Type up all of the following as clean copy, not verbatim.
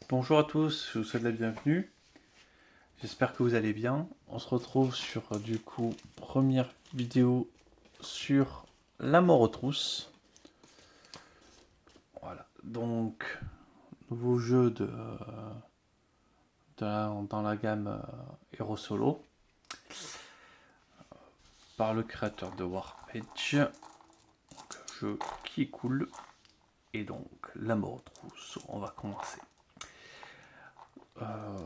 Bonjour à tous, je vous souhaite la bienvenue. J'espère que vous allez bien. On se retrouve sur première vidéo sur la mort aux trousses. Voilà, donc nouveau jeu dans la gamme Hero Solo par le créateur de Warpage. Donc, jeu qui est cool. Et donc la mort aux trousses, on va commencer.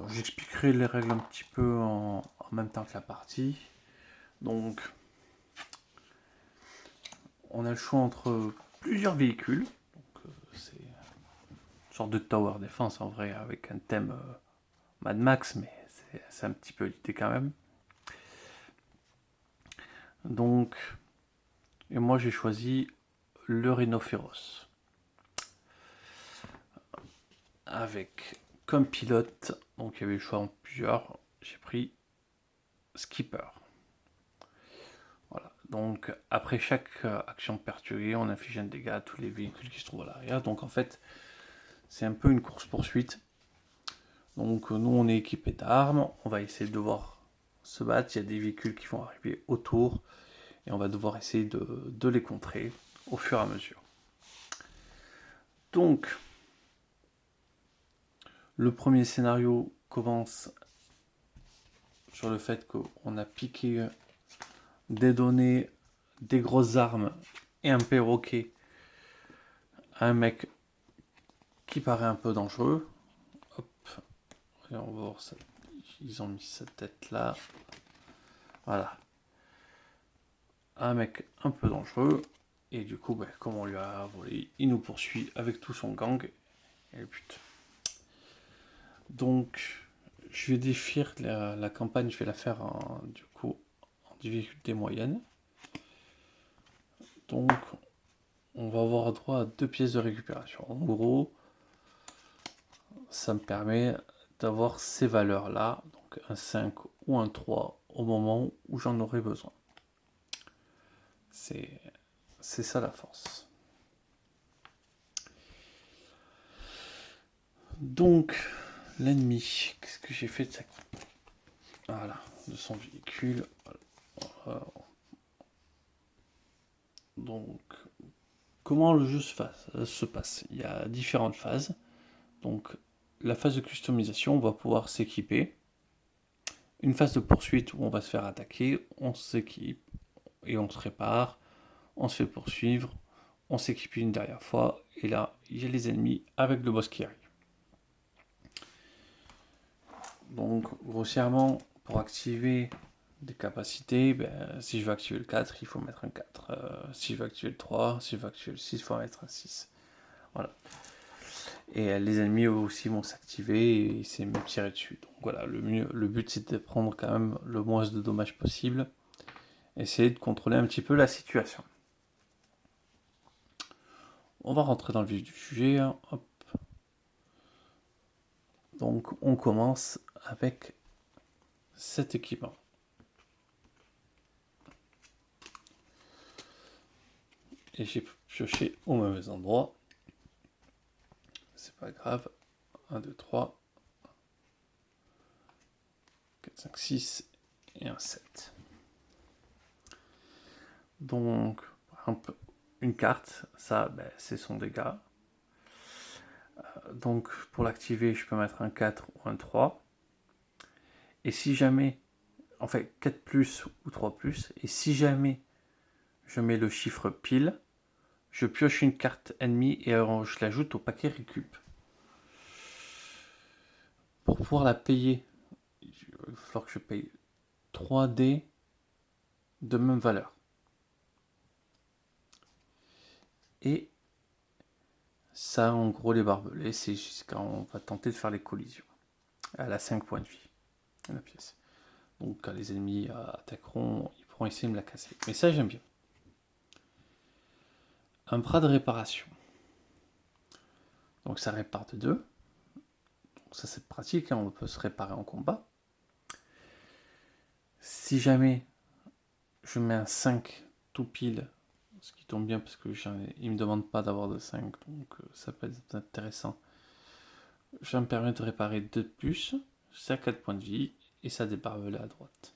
J'expliquerai les règles un petit peu en même temps que la partie. Donc, on a le choix entre plusieurs véhicules. C'est une sorte de tower defense en vrai, avec un thème Mad Max, mais c'est un petit peu l'idée quand même. Donc, et moi j'ai choisi le Rhinoceros. Avec comme pilote, donc il y avait le choix en plusieurs, j'ai pris Skipper. Voilà. Donc après chaque action perturbée, on inflige un dégât à tous les véhicules qui se trouvent à l'arrière. Donc en fait, c'est un peu une course-poursuite. Donc nous on est équipé d'armes, on va essayer de devoir se battre, il y a des véhicules qui vont arriver autour et on va devoir essayer de les contrer au fur et à mesure. Donc le premier scénario commence sur le fait qu'on a piqué des données, des grosses armes et un perroquet à un mec qui paraît un peu dangereux. Hop, et on va voir ça. Ils ont mis sa tête là. Voilà. Un mec un peu dangereux. Et du coup, comme on lui a volé, il nous poursuit avec tout son gang. Et le but. Donc, je vais définir la campagne, je vais la faire en difficulté moyenne. Donc, on va avoir droit à 2 pièces de récupération. En gros, ça me permet d'avoir ces valeurs-là, donc un 5 ou un 3 au moment où j'en aurai besoin. C'est ça la force. Donc, l'ennemi, qu'est-ce que j'ai fait de ça? Voilà, de son véhicule. Donc, comment le jeu se passe? Il y a différentes phases. Donc, la phase de customisation, on va pouvoir s'équiper. Une phase de poursuite où on va se faire attaquer, on s'équipe et on se répare, on se fait poursuivre, on s'équipe une dernière fois, et là, il y a les ennemis avec le boss qui arrive. Donc, grossièrement, pour activer des capacités, si je veux activer le 4, il faut mettre un 4. Si je veux activer le 3, si je veux activer le 6, il faut mettre un 6. Voilà. Et les ennemis aussi vont s'activer et c'est me tirer dessus. Donc voilà, le but c'est de prendre quand même le moins de dommages possible. Essayer de contrôler un petit peu la situation. On va rentrer dans le vif du sujet. Hop. Donc on commence avec cet équipement. Et j'ai pioché au mauvais endroit. C'est pas grave. 1, 2, 3, 4, 5, 6 et un 7. Donc, par exemple, une carte, ça, c'est son dégât. Donc, pour l'activer, je peux mettre un 4 ou un 3. Et si jamais, en fait, 4 plus ou 3 plus, et si jamais je mets le chiffre pile, je pioche une carte ennemie et je l'ajoute au paquet récup. Pour pouvoir la payer, il va falloir que je paye 3 dés de même valeur. Et ça, en gros, les barbelés, c'est quand on va tenter de faire les collisions. Elle a 5 points de vie, la pièce. Donc quand les ennemis attaqueront, ils pourront essayer de me la casser. Mais ça, j'aime bien. Un bras de réparation. Donc ça répare de 2. Donc ça, c'est pratique, hein, on peut se réparer en combat. Si jamais je mets un 5 tout pile, ce qui tombe bien parce que il ne me demande pas d'avoir de 5, donc ça peut être intéressant. Ça me permet de réparer 2 de plus. Ça 4 points de vie. Et ça débarbelé à droite.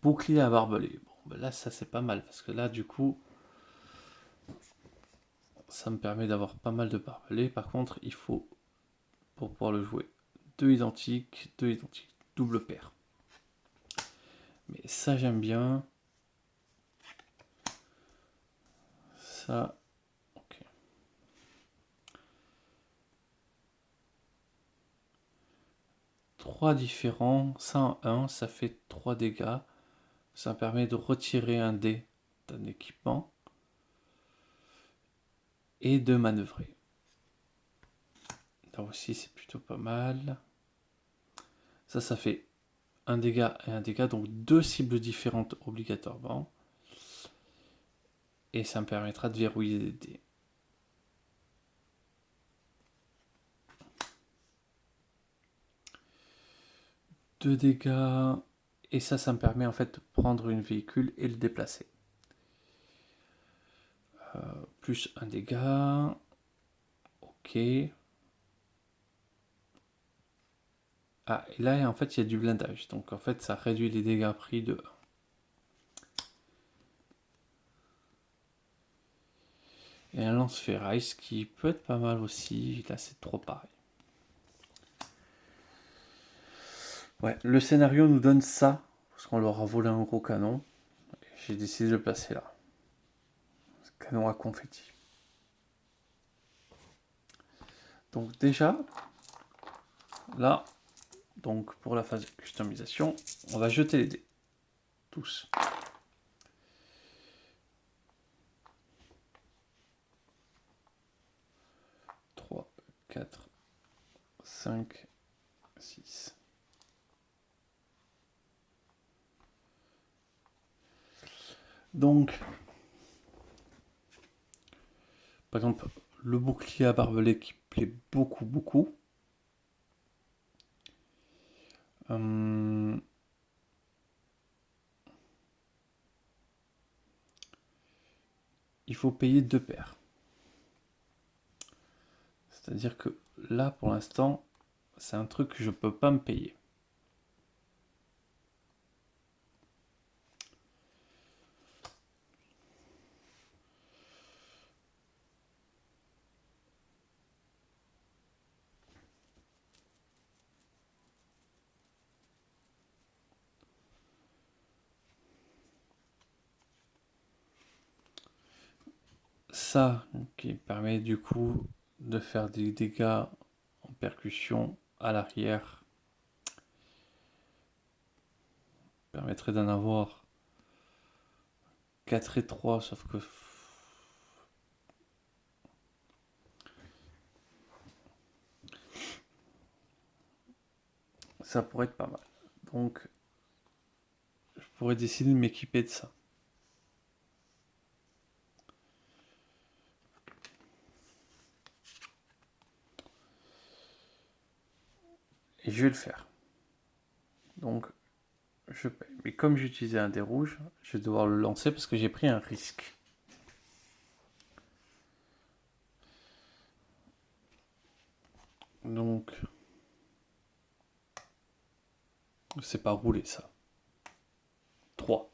Bouclier à barbelé. Bon, ben là, ça c'est pas mal. Parce que là, du coup, ça me permet d'avoir pas mal de barbelés. Par contre, il faut, pour pouvoir le jouer, 2 identiques, double paire. Mais ça, j'aime bien. Ça, ok. 3 différents, ça en 1, ça fait 3 dégâts. Ça me permet de retirer un dé d'un équipement et de manœuvrer. Là aussi, c'est plutôt pas mal. Ça fait un dégât et un dégât, donc 2 cibles différentes obligatoirement. Et ça me permettra de verrouiller des dés. Deux dégâts. Et ça me permet en fait de prendre une véhicule et le déplacer. Plus un dégât. Ok. Ah, et là, en fait, il y a du blindage. Donc, en fait, ça réduit les dégâts pris de 1. Et un lance-ferraille, ce qui peut être pas mal aussi. Là, c'est trop pareil. Ouais, le scénario nous donne ça. Parce qu'on leur a volé un gros canon. J'ai décidé de le placer là. Canon à confetti. Donc déjà, là, donc pour la phase de customisation, on va jeter les dés. Tous. 3, 4, 5, 6. Donc, par exemple, le bouclier à barbelé qui plaît beaucoup. Il faut payer 2 paires. C'est-à-dire que là, pour l'instant, c'est un truc que je peux pas me payer. Ça, qui permet du coup de faire des dégâts en percussion à l'arrière, permettrait d'en avoir 4 et 3, sauf que ça pourrait être pas mal. Donc, je pourrais décider de m'équiper de ça. Et je vais le faire. Donc, je paye. Mais comme j'utilisais un dé rouge, je vais devoir le lancer parce que j'ai pris un risque. Donc, c'est pas roulé ça. 3.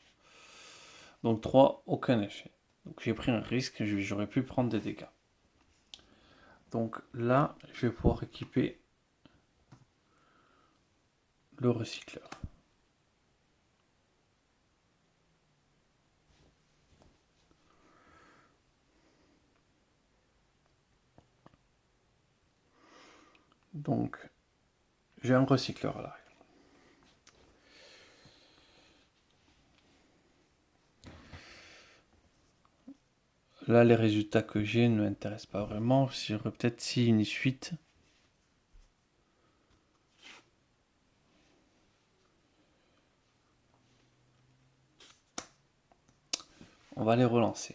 Donc 3, aucun effet. Donc j'ai pris un risque, j'aurais pu prendre des dégâts. Donc là, je vais pouvoir équiper le recycleur. Donc, j'ai un recycleur à l'arrière. Là, les résultats que j'ai ne m'intéressent pas vraiment. J'aurais peut-être si une suite. On va les relancer.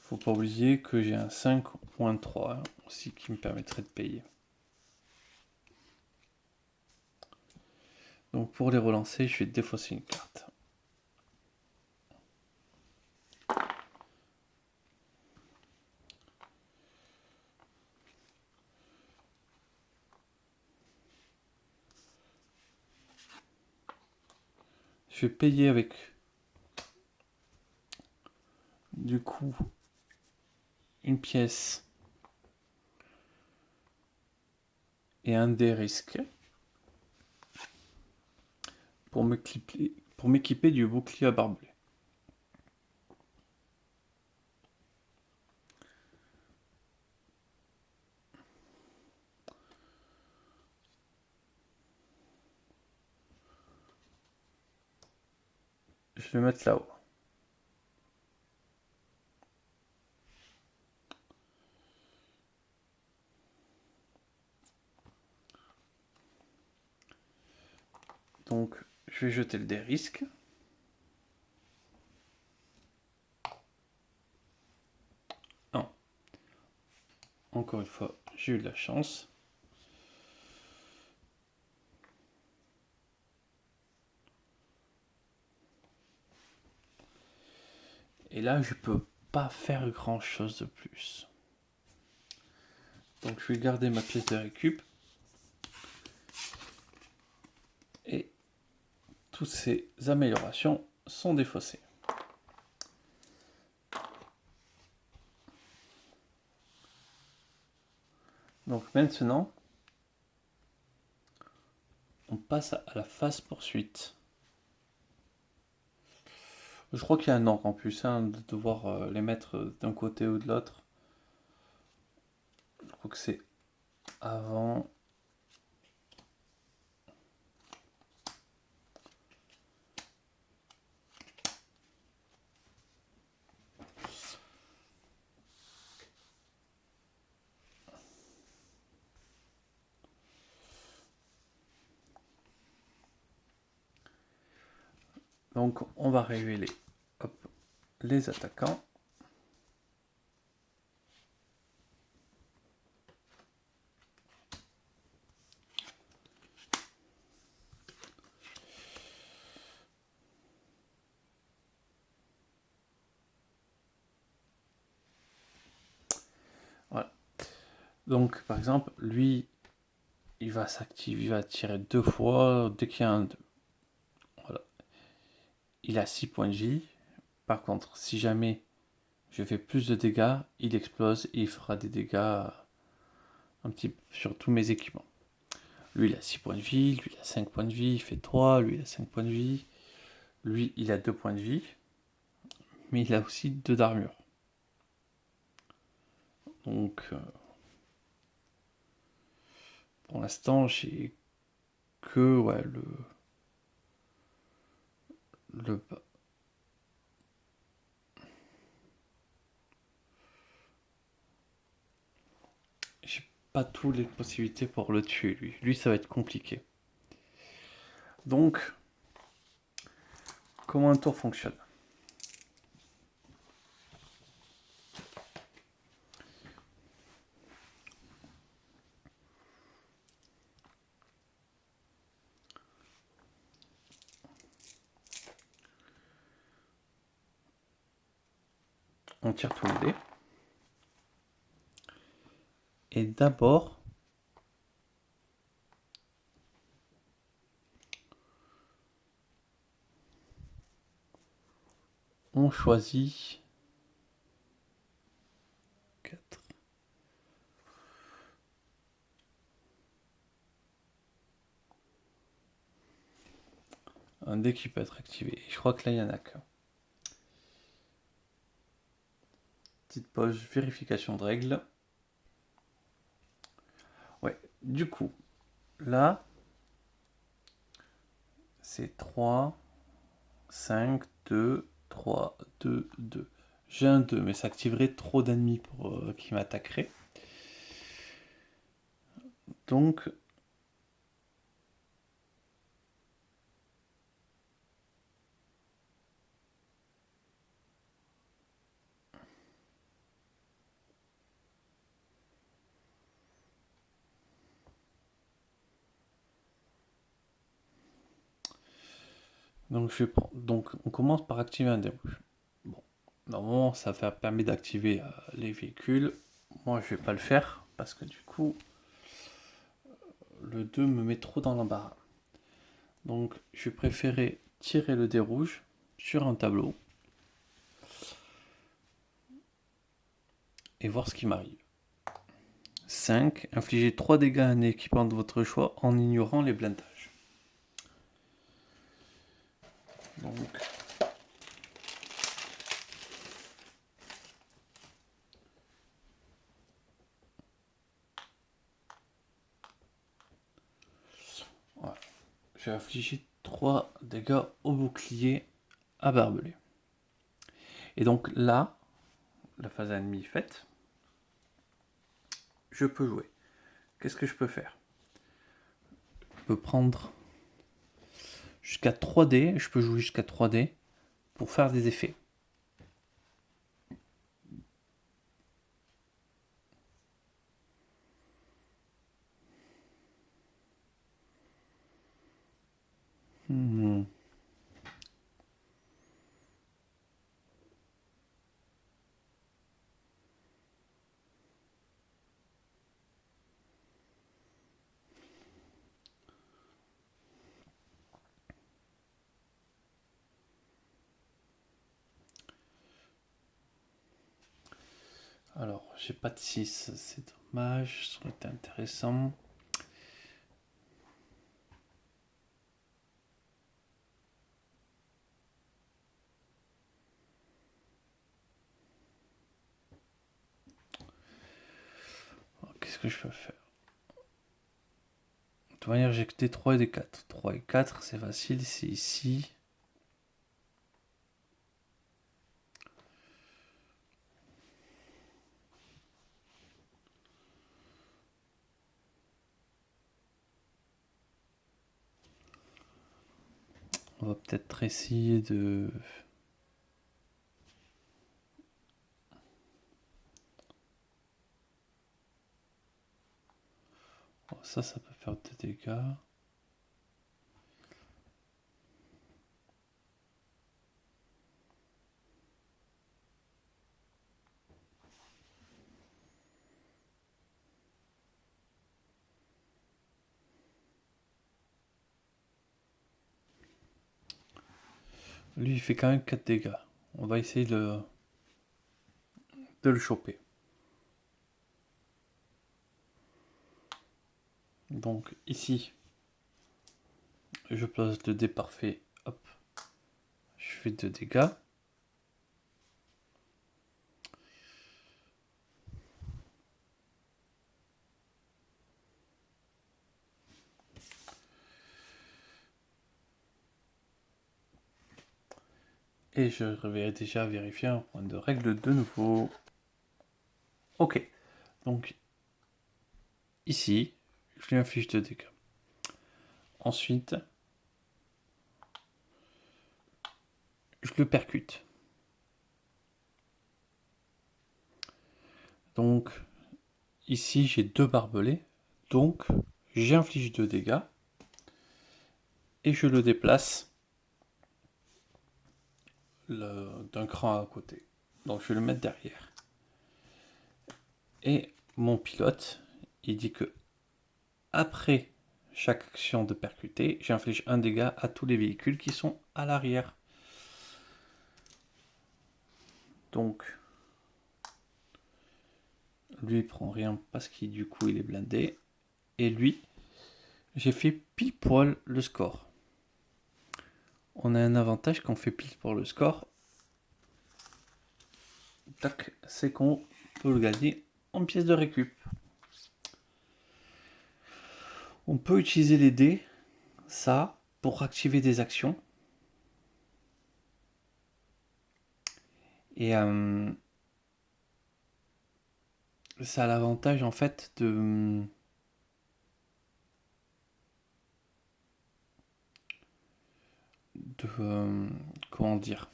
Faut pas oublier que j'ai un 5 ou un 3 aussi qui me permettrait de payer. Donc pour les relancer, je vais défausser une carte. Je vais payer avec du coup une pièce et un dé risqué pour m'équiper du bouclier à barbelé. Je vais mettre là-haut. Donc, je vais jeter le dé risque. Non. Encore une fois, j'ai eu de la chance. Et là, je peux pas faire grand chose de plus. Donc, je vais garder ma pièce de récup. Et toutes ces améliorations sont défaussées. Donc maintenant, on passe à la phase poursuite. Je crois qu'il y a un ordre en plus, de devoir les mettre d'un côté ou de l'autre. Je crois que c'est avant. Donc on va révéler les attaquants. Voilà. Donc par exemple, lui, il va s'activer, il va tirer 2 fois dès qu'il y a un 2. Voilà. Il a 6 points de vie. Par contre, si jamais je fais plus de dégâts, il explose et il fera des dégâts un petit peu sur tous mes équipements. Lui, il a 6 points de vie, lui, il a 5 points de vie, il fait 3, lui, il a 5 points de vie. Lui, il a 2 points de vie, mais il a aussi 2 d'armure. Donc, pour l'instant, j'ai que le j'ai pas toutes les possibilités pour le tuer, lui. Lui, ça va être compliqué. Donc, comment un tour fonctionne? On tire tous les dés. Et d'abord, on choisit 4. Un dé qui peut être activé. Et je crois que là, il y en a qu'un. Petite pause, vérification de règles. Ouais, du coup, là, c'est 3, 5, 2, 3, 2, 2. J'ai un 2, mais ça activerait trop d'ennemis pour qui m'attaqueraient. Donc, donc on commence par activer un dé rouge. Bon, normalement ça permet d'activer les véhicules. Moi je vais pas le faire parce que du coup le 2 me met trop dans l'embarras. Donc je vais préférer tirer le dé rouge sur un tableau et voir ce qui m'arrive. 5. Infligez 3 dégâts à un équipement de votre choix en ignorant les blindages. Donc, voilà. J'ai infligé 3 dégâts au bouclier à barbelé. Et donc là, la phase ennemie faite, je peux jouer. Qu'est-ce que je peux faire? Je peux prendre jusqu'à 3 dés, je peux jouer jusqu'à 3 dés pour faire des effets. Alors, j'ai pas de 6, c'est dommage, ça aurait été intéressant. Qu'est-ce que je peux faire? De toute manière, j'ai que des 3 et des 4. 3 et 4, c'est facile, c'est ici. On va peut-être essayer de... Ça peut faire des dégâts. Lui, il fait quand même 4 dégâts. On va essayer de le choper. Donc ici, je place le dé parfait. Hop. Je fais 2 dégâts. Et je vais déjà vérifier un point de règle de nouveau. Ok. Donc ici, je lui inflige 2 dégâts. Ensuite, je le percute. Donc ici, j'ai 2 barbelés. Donc j'inflige 2 dégâts. Et je le déplace d'un cran à côté. Donc je vais le mettre derrière. Et mon pilote, il dit que après chaque action de percuter, j'inflige un dégât à tous les véhicules qui sont à l'arrière. Donc lui il prend rien parce qu'il du coup il est blindé. Et lui, j'ai fait pile poil le score. On a un avantage quand on fait pile poil le score. Tac, c'est qu'on peut le gagner en pièces de récup. On peut utiliser les dés, ça, pour activer des actions. Et ça a l'avantage en fait comment dire,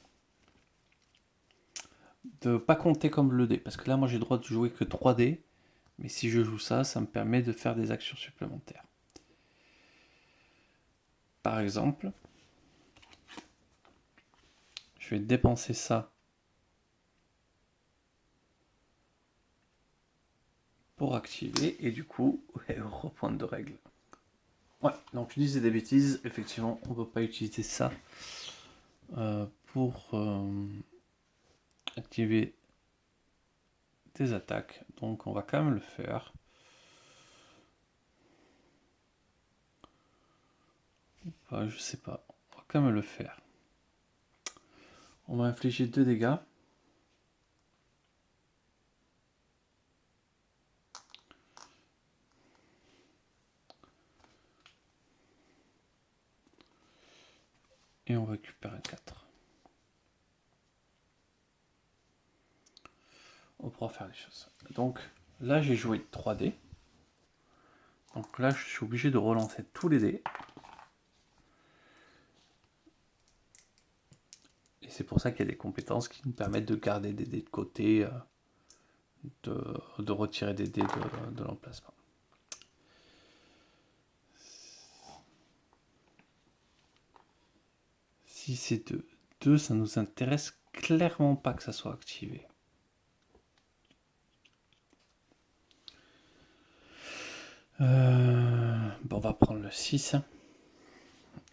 de pas compter comme le dé. Parce que là, moi, j'ai le droit de jouer que 3 dés. Mais si je joue ça, ça me permet de faire des actions supplémentaires. Par exemple, je vais dépenser ça pour activer. Et du coup, reprendre de règle. Ouais, donc je disais des bêtises. Effectivement, on ne peut pas utiliser ça pour activer des attaques. Donc on va quand même le faire. Enfin, je sais pas. On va quand même le faire. On va infliger 2 dégâts. Et on récupère un 4. On pourra faire les choses. Donc là j'ai joué 3 dés. Donc là je suis obligé de relancer tous les dés. Et c'est pour ça qu'il y a des compétences qui nous permettent de garder des dés de côté, de retirer des dés de l'emplacement. Si c'est 2, 2, ça nous intéresse clairement pas que ça soit activé. Bon, on va prendre le 6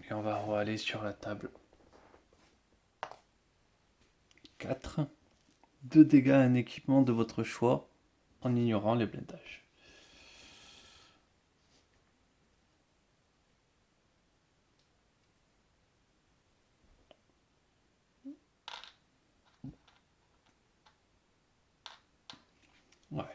et on va aller sur la table. 4. 2 dégâts à un équipement de votre choix en ignorant les blindages. Ouais.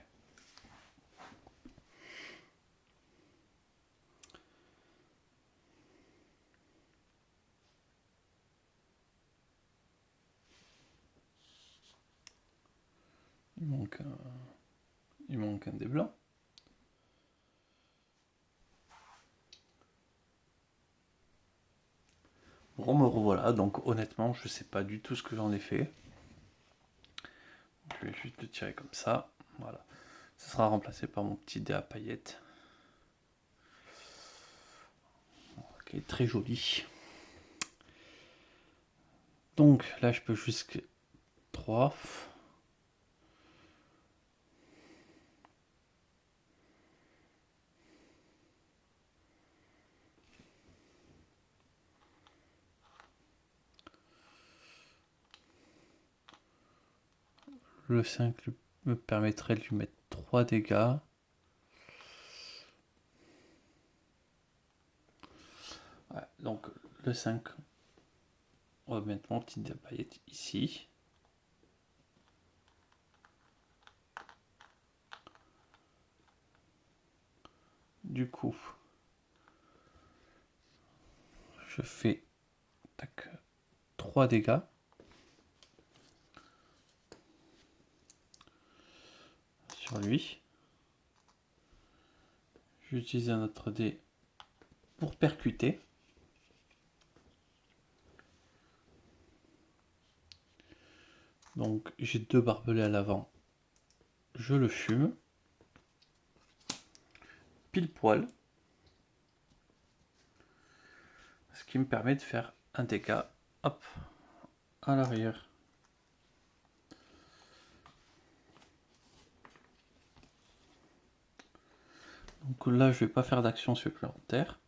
Il manque un des blancs. Bon, me revoilà. Donc, honnêtement, je sais pas du tout ce que j'en ai fait. Je vais juste le tirer comme ça. Voilà. Ce sera remplacé par mon petit dé à paillettes. Qui est très joli. Donc, là, je peux jusqu'à 3. Le 5 me permettrait de lui mettre 3 dégâts. Ouais, donc le 5, on va mettre mon petit dé à paillettes ici. Du coup, je fais 3 dégâts. Sur lui. J'utilise un autre dé pour percuter. Donc j'ai 2 barbelés à l'avant. Je le fume. Pile poil. Ce qui me permet de faire un dégât, hop, à l'arrière. Donc là, je vais pas faire d'action supplémentaire.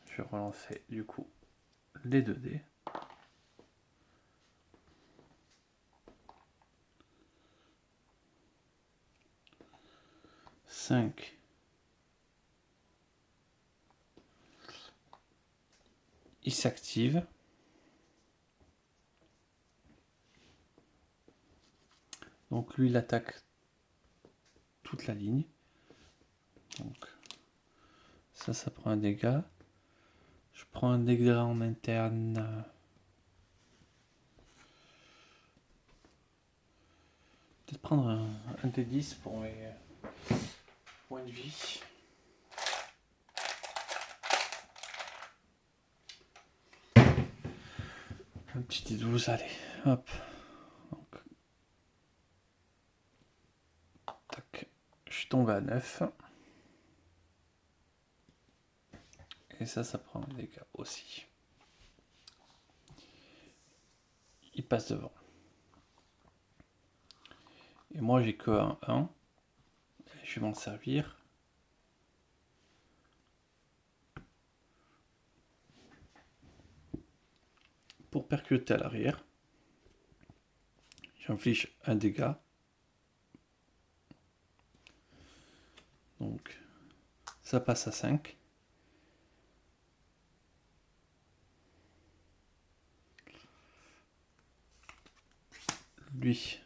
Je vais relancer du coup les 2 dés. Il s'active. Donc lui, il attaque toute la ligne. Donc ça prend un dégât. Je prends un dégât en interne. Peut-être prendre un D10 pour mes points de vie. Un petit D12, allez, hop. Donc, tac. Je suis tombé à 9. Et ça prend un dégât aussi. Il passe devant. Et moi, j'ai que un 1. Je vais m'en servir. Pour percuter à l'arrière. J'inflige un dégât. Donc, ça passe à 5. Lui.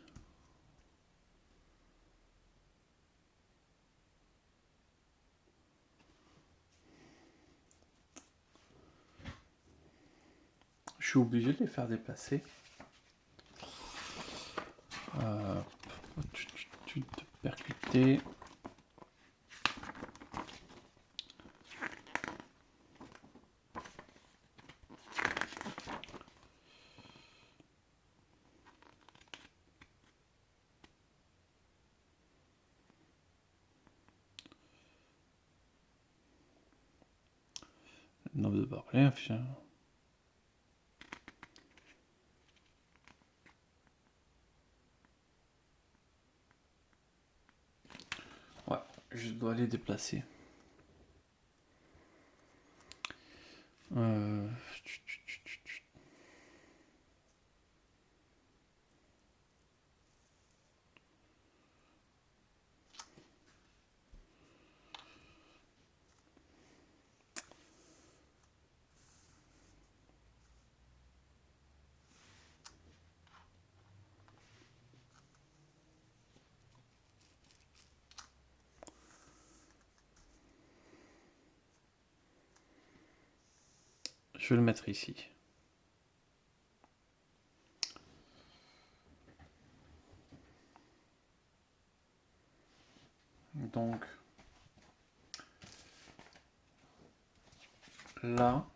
Je suis obligé de les faire déplacer. Percuter. Nombre de barres. Ouais, je dois les déplacer. Je vais le mettre ici. Donc, là,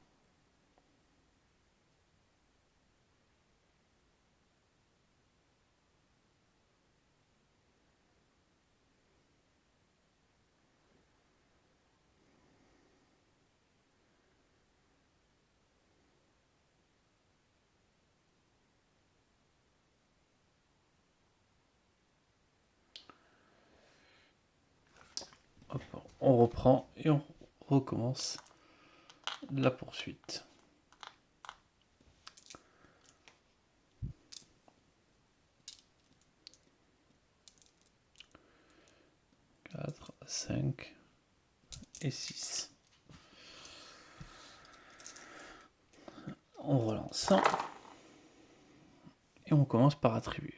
hop, on reprend et on recommence la poursuite. Quatre, 5 et 6. On relance. Et on commence par attribuer.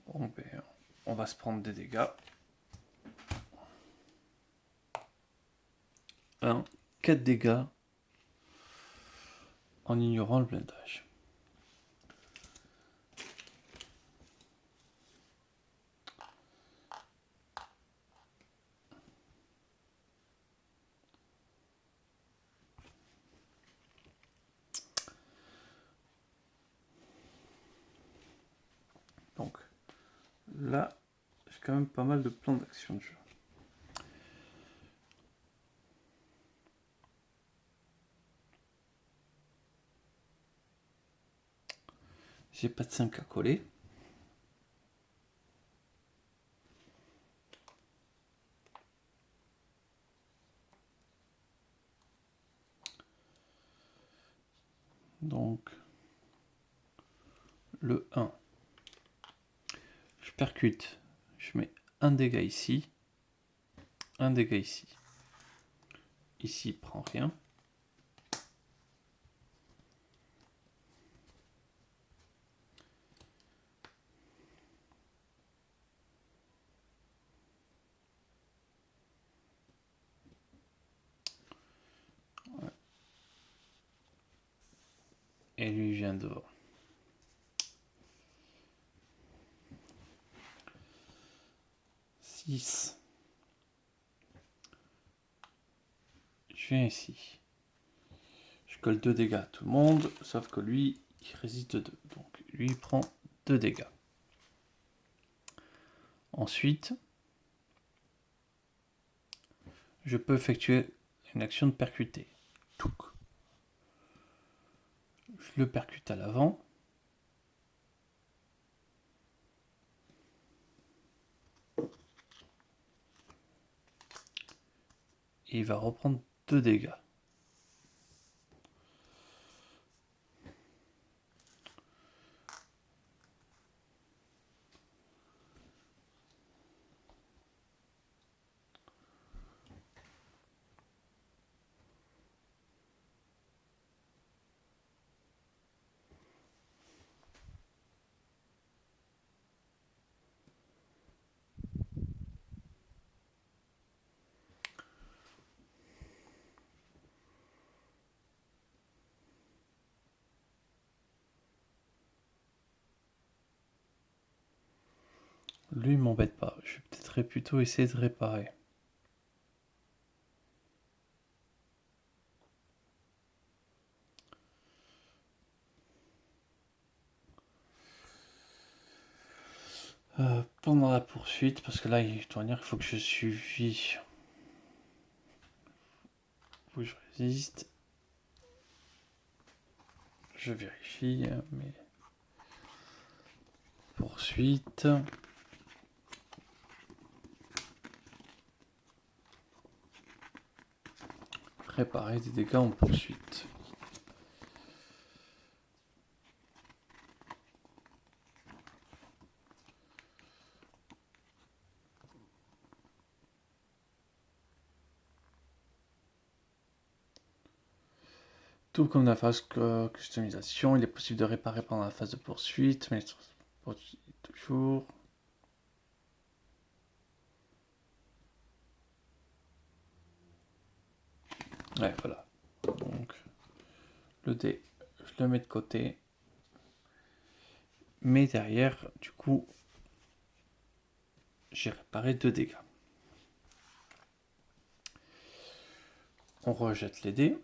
Bon, ben, on va se prendre des dégâts. 4 dégâts en ignorant le blindage. Donc là, j'ai quand même pas mal de plans d'action de jeu. J'ai pas de 5 à coller. Donc, le 1. Je percute. Je mets un dégât ici. Un dégât ici. Ici, il prend rien. Ouais. Et lui vient devant. Je viens ici. Je colle 2 dégâts à tout le monde, sauf que lui, il résiste 2. Donc lui, il prend 2 dégâts. Ensuite, je peux effectuer une action de percuter. Touc. Je le percute à l'avant. Et il va reprendre 2 dégâts. Lui, il m'embête pas. Je vais peut-être plutôt essayer de réparer. Pendant la poursuite, parce que là, il faut que je suivis. Faut que je résiste. Je vérifie, mais... Poursuite. Réparer des dégâts en poursuite. Tout comme la phase customisation, il est possible de réparer pendant la phase de poursuite, mais toujours. Ouais, voilà. Donc, le dé, je le mets de côté. Mais derrière, du coup, j'ai réparé 2 dégâts. On rejette les dés.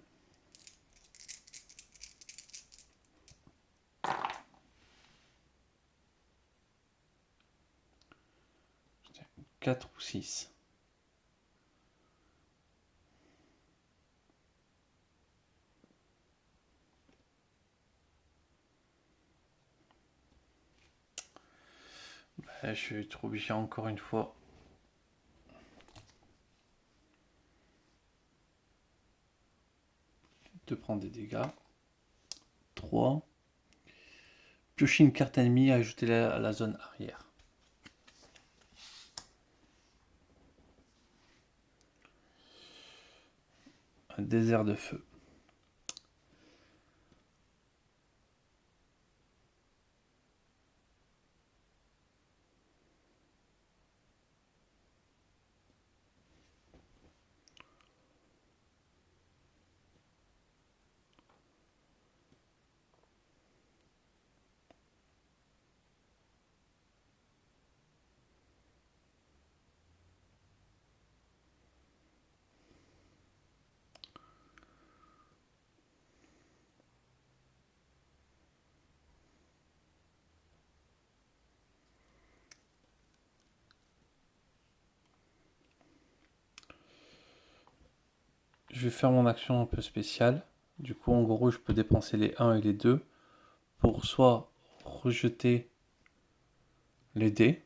4 ou 6. Je vais être obligé encore une fois de prendre des dégâts. 3. Piocher une carte ennemie et ajouter-la à la zone arrière. Un désert de feu. Je vais faire mon action un peu spéciale. Du coup, en gros, je peux dépenser les 1 et les 2 pour soit rejeter les dés,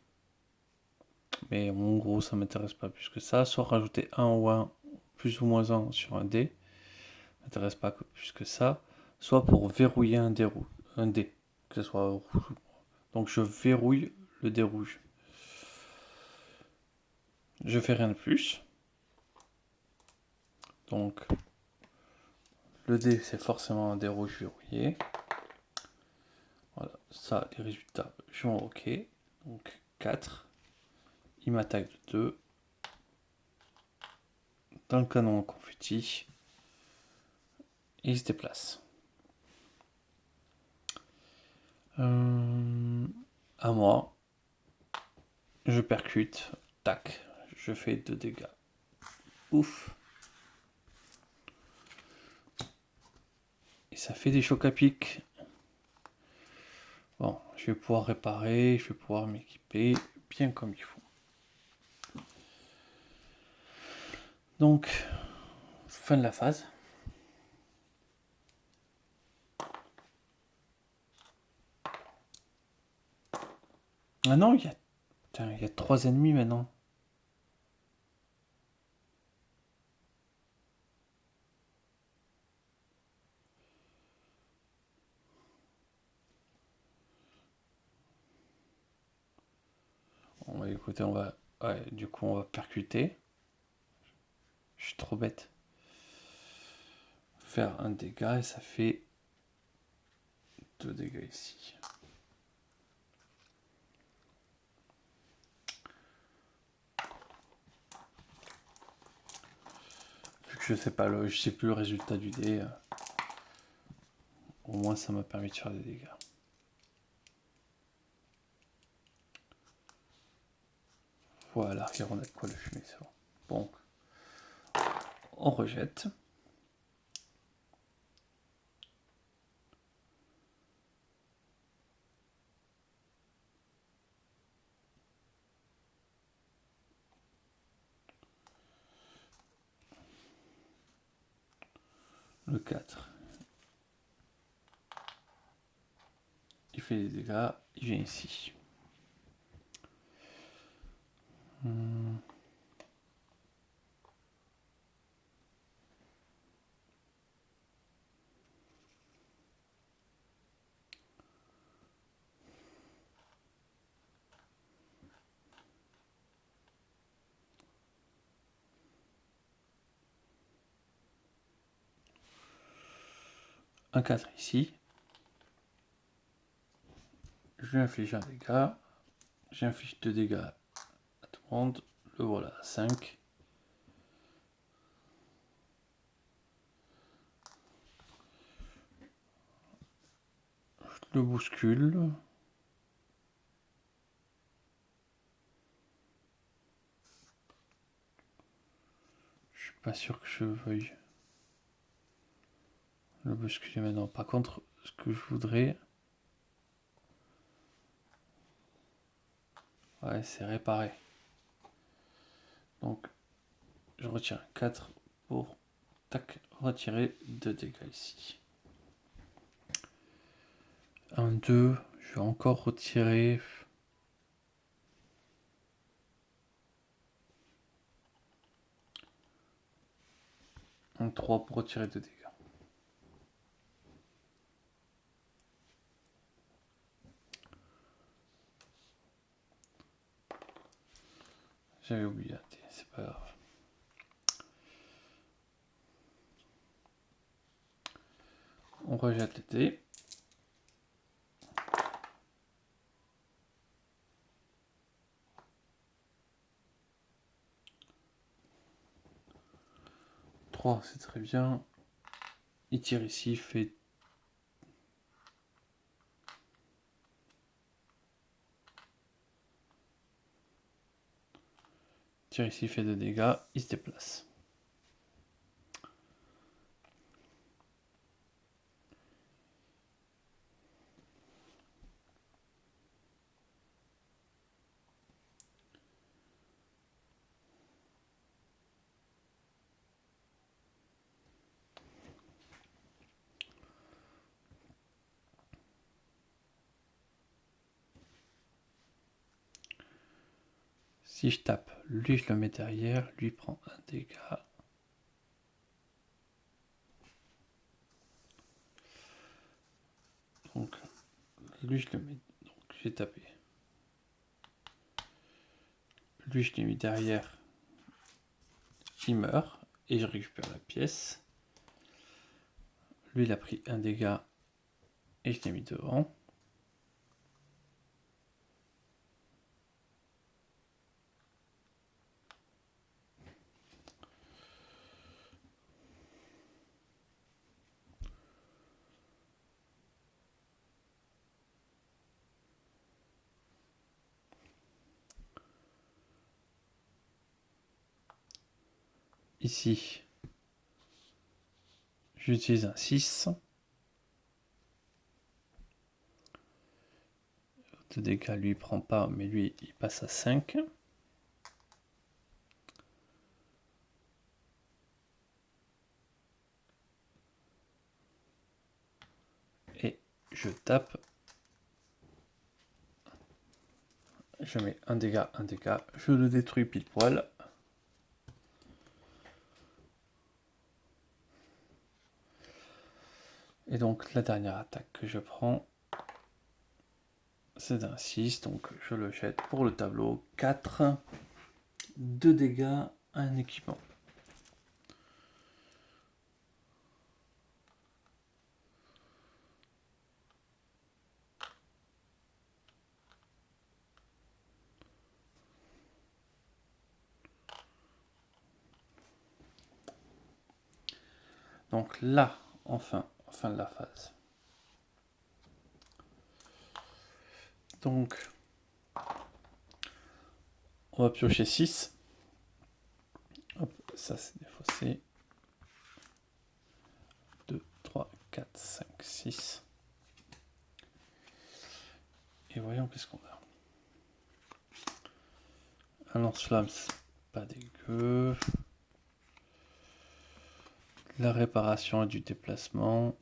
mais en gros, ça m'intéresse pas plus que ça, soit rajouter 1 ou 1, plus ou moins 1 sur un dé, ça m'intéresse pas plus que ça, soit pour verrouiller un dé, que ce soit rouge. Donc je verrouille le dé rouge. Je fais rien de plus. Donc le dé, c'est forcément un dé rouge verrouillé. Voilà, ça, les résultats, je m'en OK. Donc 4. Il m'attaque de 2. Dans le canon en confetti. Et il se déplace. À moi. Je percute. Tac. Je fais 2 dégâts. Ouf. Et ça fait des chocs à pic. Bon, je vais pouvoir réparer, je vais pouvoir m'équiper bien comme il faut. Donc, fin de la phase. Ah non, il y a 3 ennemis maintenant. Bon, bah, écoutez, on va... Ouais, du coup, on va percuter. Je suis trop bête. Faire un dégât et ça fait 2 dégâts ici. Vu que je sais plus le résultat du dé, au moins ça m'a permis de faire des dégâts. Voilà, et on a de quoi le fumer, c'est bon. Bon, on rejette. Le 4. Il fait des dégâts, il vient ici. Un 4 ici. Je lui inflige un dégât. J'inflige 2 dégâts à tout le monde. Le voilà, 5. Je le bouscule. Je suis pas sûr que je veuille le bousculer maintenant. Par contre, ce que je voudrais... Ouais, c'est réparer. Donc, je retire un 4 pour tac, retirer 2 dégâts ici. Un 2, je vais encore retirer... Un 3 pour retirer 2 dégâts. J'avais oublié un dé, c'est pas grave. On rejette les dés. C'est très bien. Il tire ici, fait... Tire ici, fait 2 dégâts, il se déplace. Si je tape, lui je le mets derrière, lui prend un dégât. Donc lui je le mets, donc j'ai tapé. Lui je l'ai mis derrière, il meurt et je récupère la pièce. Lui il a pris un dégât et je l'ai mis devant. Ici, j'utilise un 6. de dégâts, lui il prend pas, mais lui il passe à 5. Et je tape. Je mets un dégât, je le détruis pile poil. Et donc la dernière attaque que je prends, c'est un 6, donc je le jette pour le tableau. 4, 2 dégâts, un équipement. Donc là, enfin de la phase. Donc, on va piocher 6. Hop, ça c'est défaussé. 2, 3, 4, 5, 6. Et voyons qu'est-ce qu'on a. Un lance-flamme, c'est pas dégueu. La réparation et du déplacement.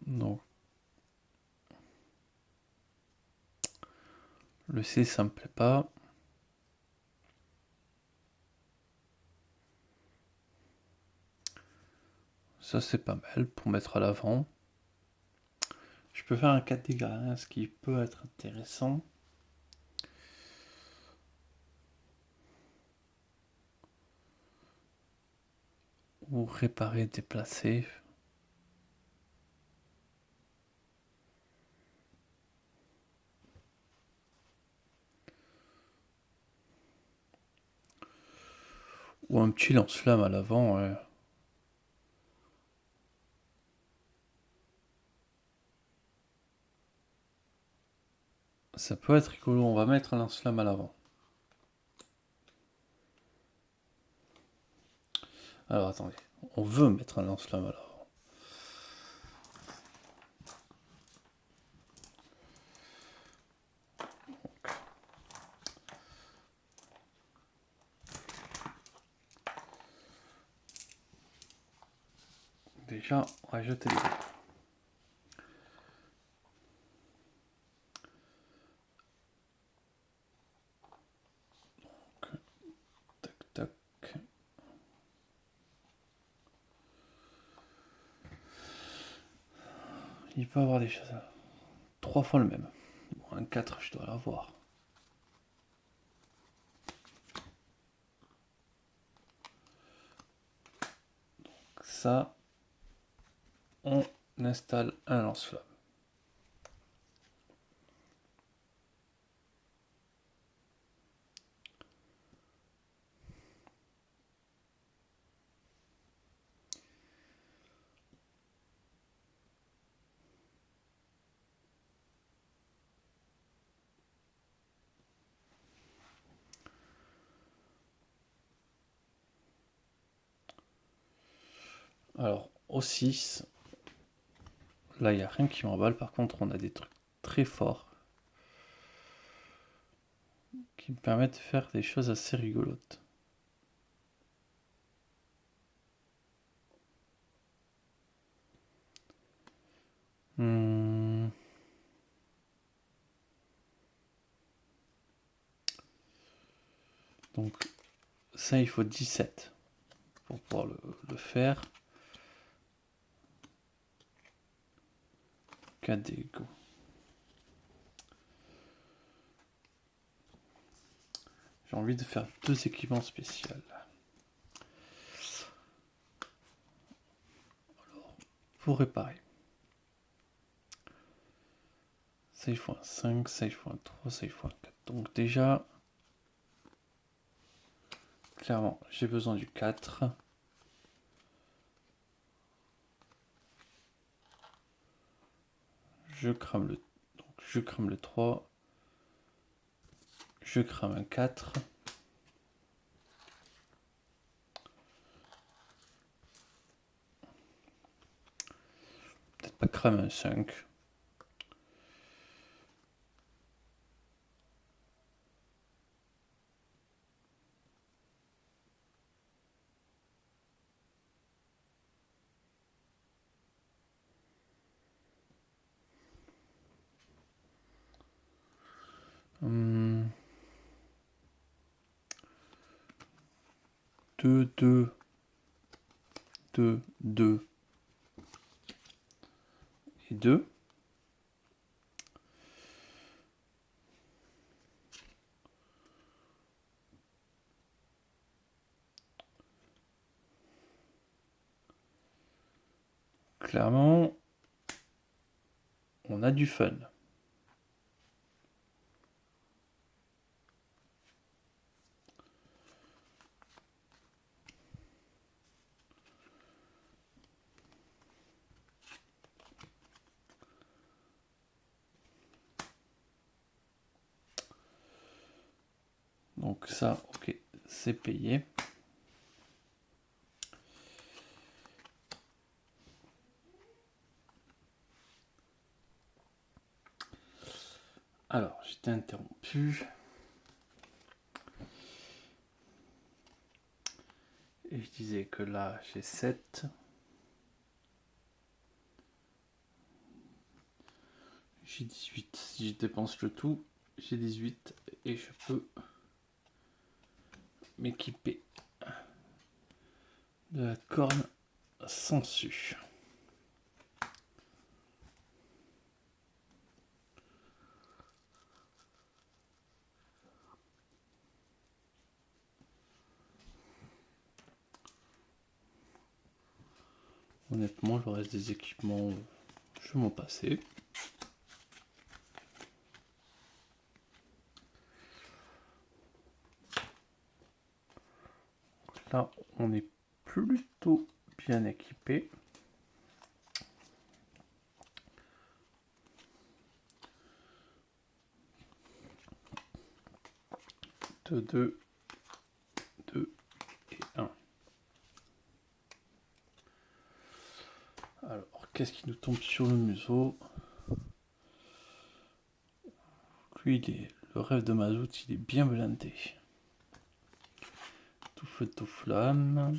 Donc, le C, ça me plaît pas. Ça, c'est pas mal pour mettre à l'avant. Je peux faire un 4 dégâts, hein, ce qui peut être intéressant. Ou réparer, déplacer. Ou un petit lance-flamme à l'avant. Ouais. Ça peut être rigolo, on va mettre un lance-flamme à l'avant. Alors attendez, on veut mettre un lance-flamme à l'avant. Déjà, on va jeter les dés. Tac, tac. Il peut avoir des choses. 3 fois le même. Bon, un 4, je dois l'avoir. Ça, on installe un lance-flamme. Alors, au 6, là, il n'y a rien qui m'emballe. Par contre, on a des trucs très forts qui me permettent de faire des choses assez rigolotes. Donc, ça, il faut 17 pour pouvoir le faire. 4 dégâts. J'ai envie de faire 2 équipements spéciaux. Alors, pour réparer. Ça, il faut un 5, ça, il faut un 3, ça, il faut un 4. Donc déjà, clairement, j'ai besoin du 4. je crame le 3, je crame un 4, peut-être pas crame un 5. Hum, 2, 2, 2, 2 et 2. Clairement, on a du fun. Donc ça, ok, c'est payé. Alors, j'étais interrompu. Et je disais que là, j'ai 7. J'ai 18. Si je dépense le tout, j'ai 18. Et je peux m'équiper de la corne sangsue. Honnêtement, le reste des équipements, je vais m'en passer. Là, on est plutôt bien équipé. De 2, 2 et 1. Alors, qu'est-ce qui nous tombe sur le museau? Lui, le rêve de Mazout, il est bien blindé. Tout feu, tout flamme.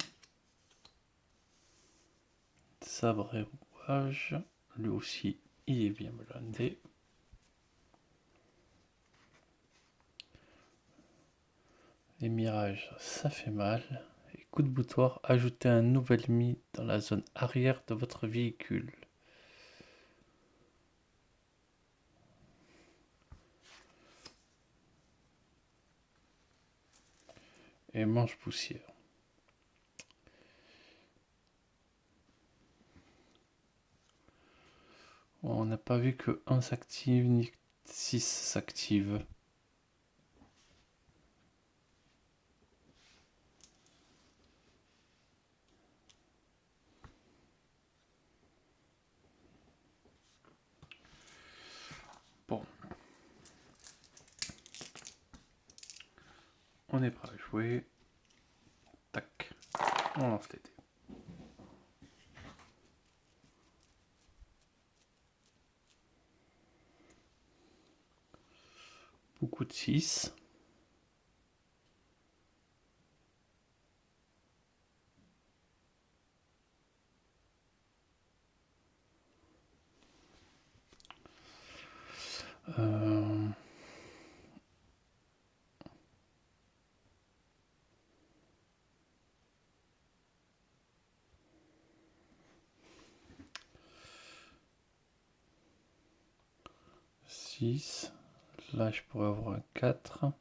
Sabre et rouage. Lui aussi, il est bien blindé. Les mirages, ça fait mal. Et coup de boutoir, ajoutez un nouvel ennemi dans la zone arrière de votre véhicule. Et mange poussière. On n'a pas vu que 1 s'active ni 6 s'active. Bon. On est prêt à jouer. Tac. On lance les dés. Beaucoup de 6. Euh... 6. Là, je pourrais avoir un 4.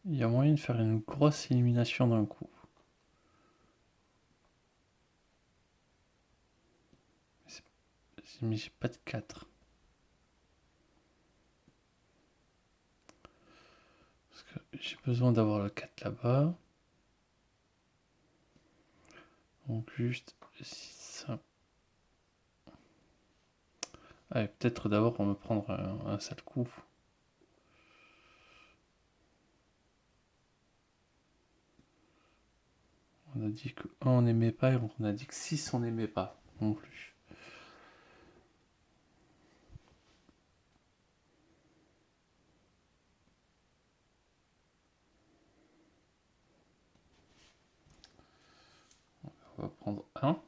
Il y a moyen de faire une grosse élimination d'un coup. Mais j'ai pas de 4. Parce que j'ai besoin d'avoir le 4 là-bas. Donc juste 6. Allez, peut-être d'abord on va me prendre un sale coup. On a dit que 1 on n'aimait pas et on a dit que 6 on n'aimait pas non plus. On va prendre 1.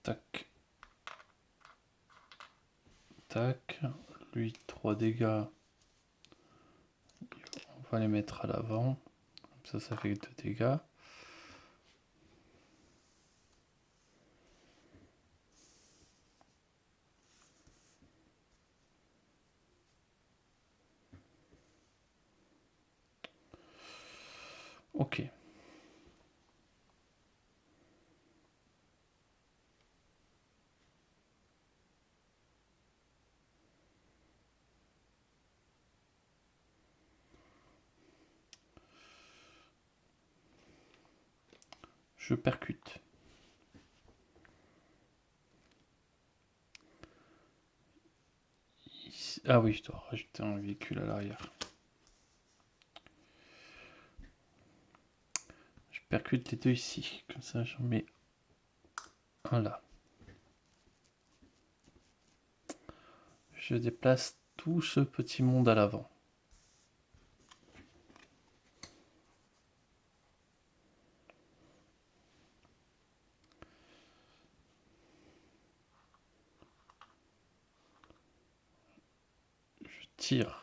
Tac. Tac. Lui, 3 dégâts. On va les mettre à l'avant. Comme ça fait 2 dégâts. Ok. Je percute. Ici. Ah oui, je dois rajouter un véhicule à l'arrière. Je percute les deux ici. Comme ça, j'en mets un là. Je déplace tout ce petit monde à l'avant. Je tire.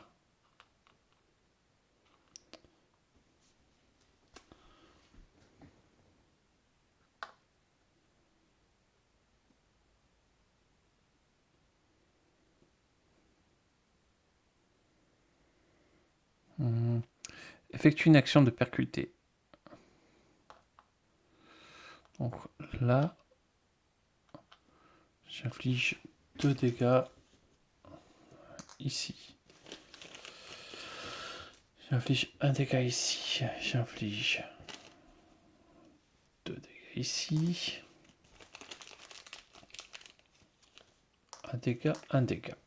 Effectue une action de percuter. Donc là, j'inflige 2 dégâts ici. J'inflige 1 dégât ici. J'inflige 2 dégâts ici. 1 dégât, 1 dégât.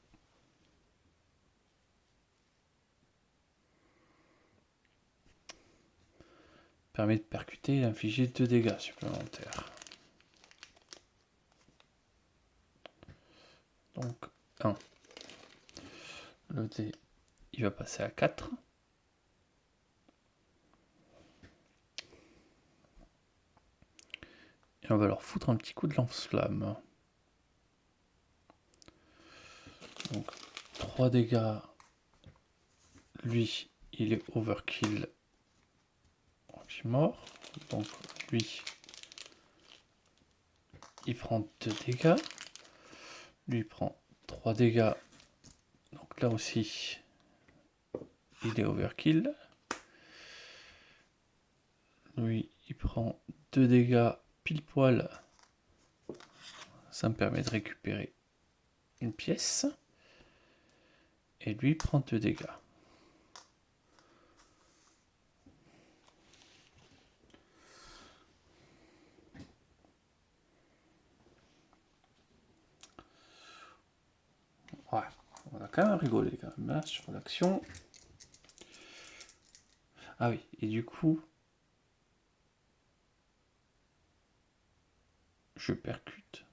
Permet de percuter et d'infliger 2 dégâts supplémentaires. Donc 1. Le dé, il va passer à 4. Et on va leur foutre un petit coup de lance-flamme. Donc 3 dégâts. Lui, il est overkill. Donc il est mort. Donc lui, il prend 2 dégâts. Lui, il prend 3 dégâts. Donc là aussi, il est overkill. Lui, il prend 2 dégâts pile poil. Ça me permet de récupérer une pièce. Et lui prend 2 dégâts. Ouais, on a quand même rigolé quand même là sur l'action. Ah oui, et du coup, je percute.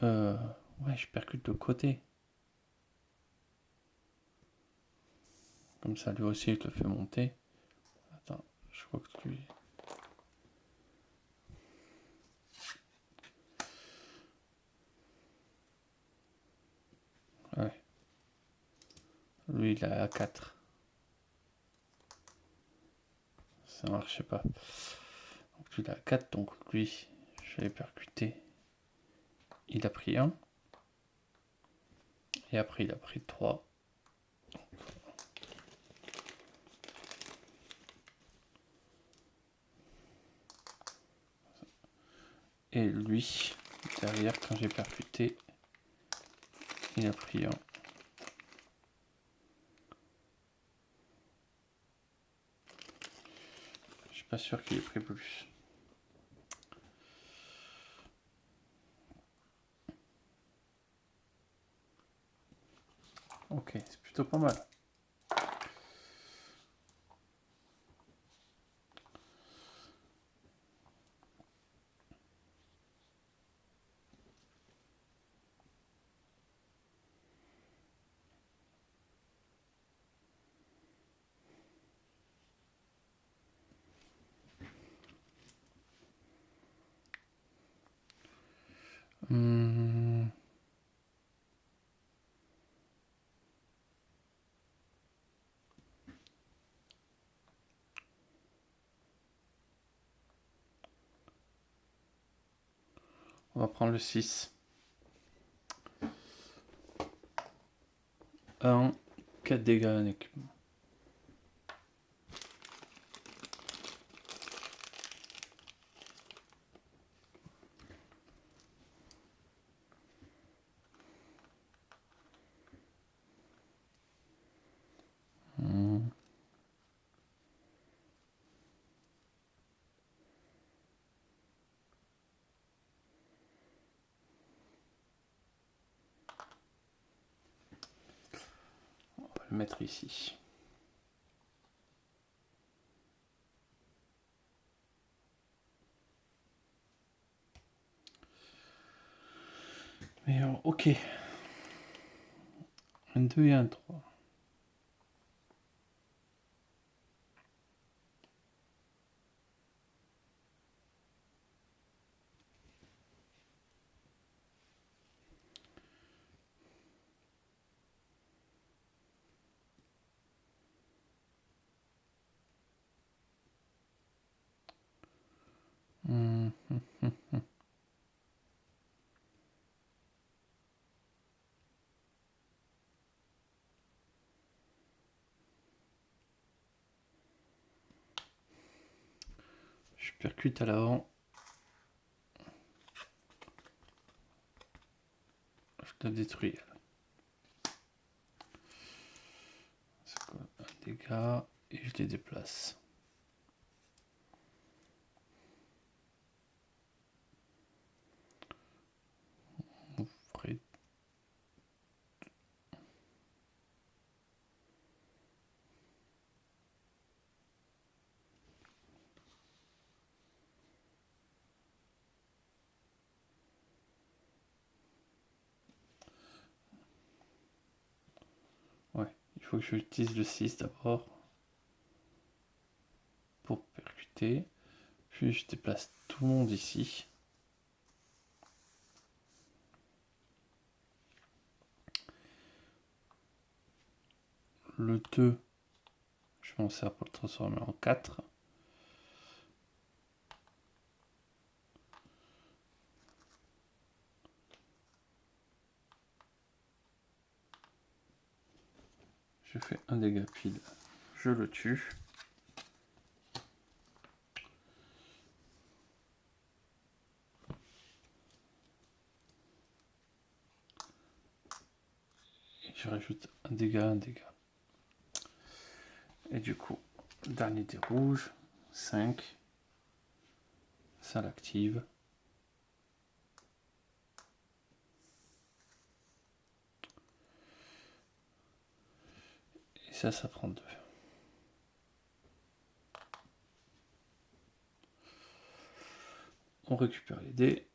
Ouais, je percute de côté. Comme ça, lui aussi, il te le fait monter. Attends, je crois que lui... Ouais. Lui, il a 4. Ça marchait pas. Donc lui, il a 4. Donc lui, je l'ai percuté. Il a pris 1. Et après, il a pris 3. Et lui, derrière, quand j'ai percuté, il a pris 1. Je suis pas sûr qu'il ait pris plus. Ok, c'est plutôt pas mal. Hmm. On va prendre le 6. 1, 4 dégâts en équipement. On va le mettre ici. Mais ok. Un 2 et un 3. Je percute à l'avant. Je le détruis. C'est quoi? Un dégât. Et je les déplace. On ferait... Ouais, il faut que j'utilise le 6 d'abord. Pour percuter. Puis je déplace tout le monde ici. Le 2, je m'en sers pour le transformer en 4. Je fais un dégât pile. Je le tue. Et je rajoute un dégât, un dégât. Et du coup, dernier des rouges, 5. Ça l'active. Et ça prend 2. On récupère les dés.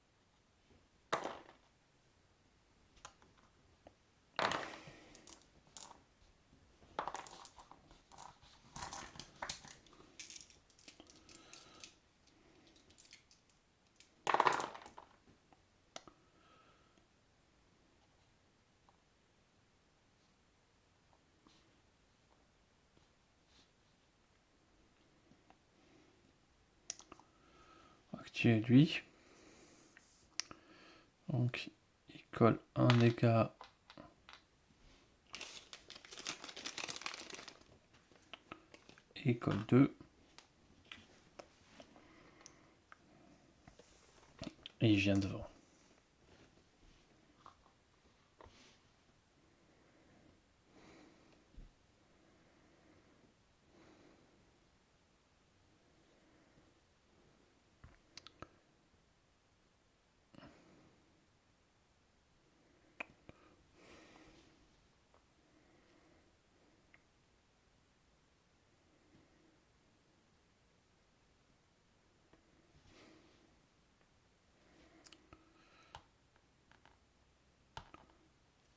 tuer lui. Donc il colle un dégât. Et il colle 2. Et il vient devant.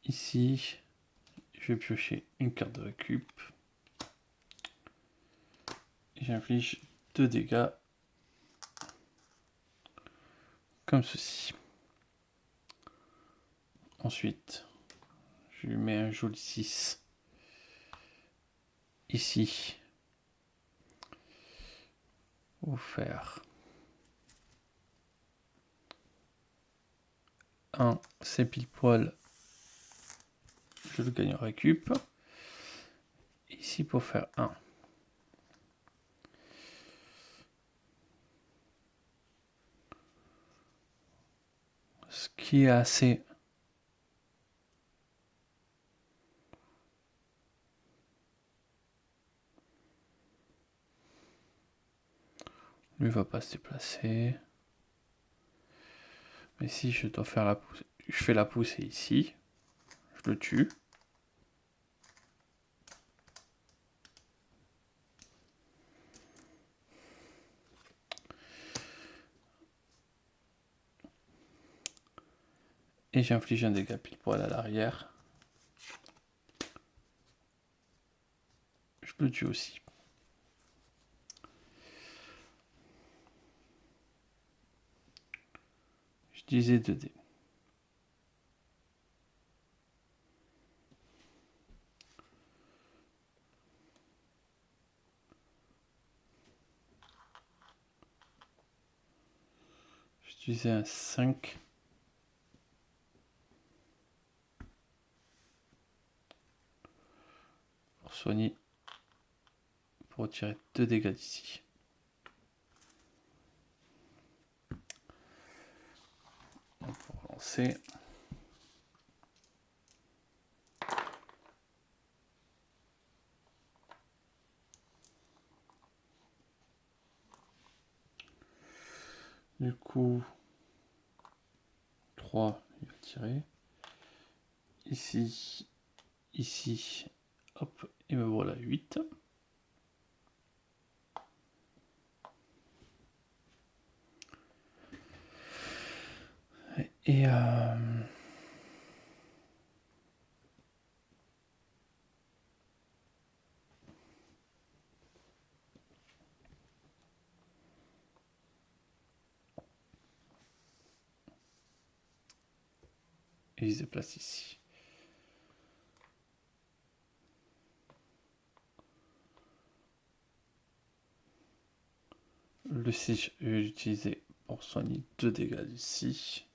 Ici, je vais piocher une carte de récup. J'inflige 2 dégâts. Comme ceci. Ensuite, je lui mets un joli 6. Ici. Pour faire 1, c'est pile poil. Je le gagne en récup. Ici pour faire 1. Ce qui est assez. Lui va pas se déplacer. Mais si je dois faire la poussée, je fais la poussée ici. Je le tue. Et j'inflige un dégât pile poil à l'arrière. Je le tue aussi. J'utilisais 2 dés. J'utilisais un 5. Pour soigner. Pour retirer 2 dégâts d'ici. Pour relancer. Du coup, 3, il va tirer. Ici, ici, hop, et me voilà 8. Et il se déplace ici. Le 6, je vais l'utiliser pour soigner 2 dégâts d'ici.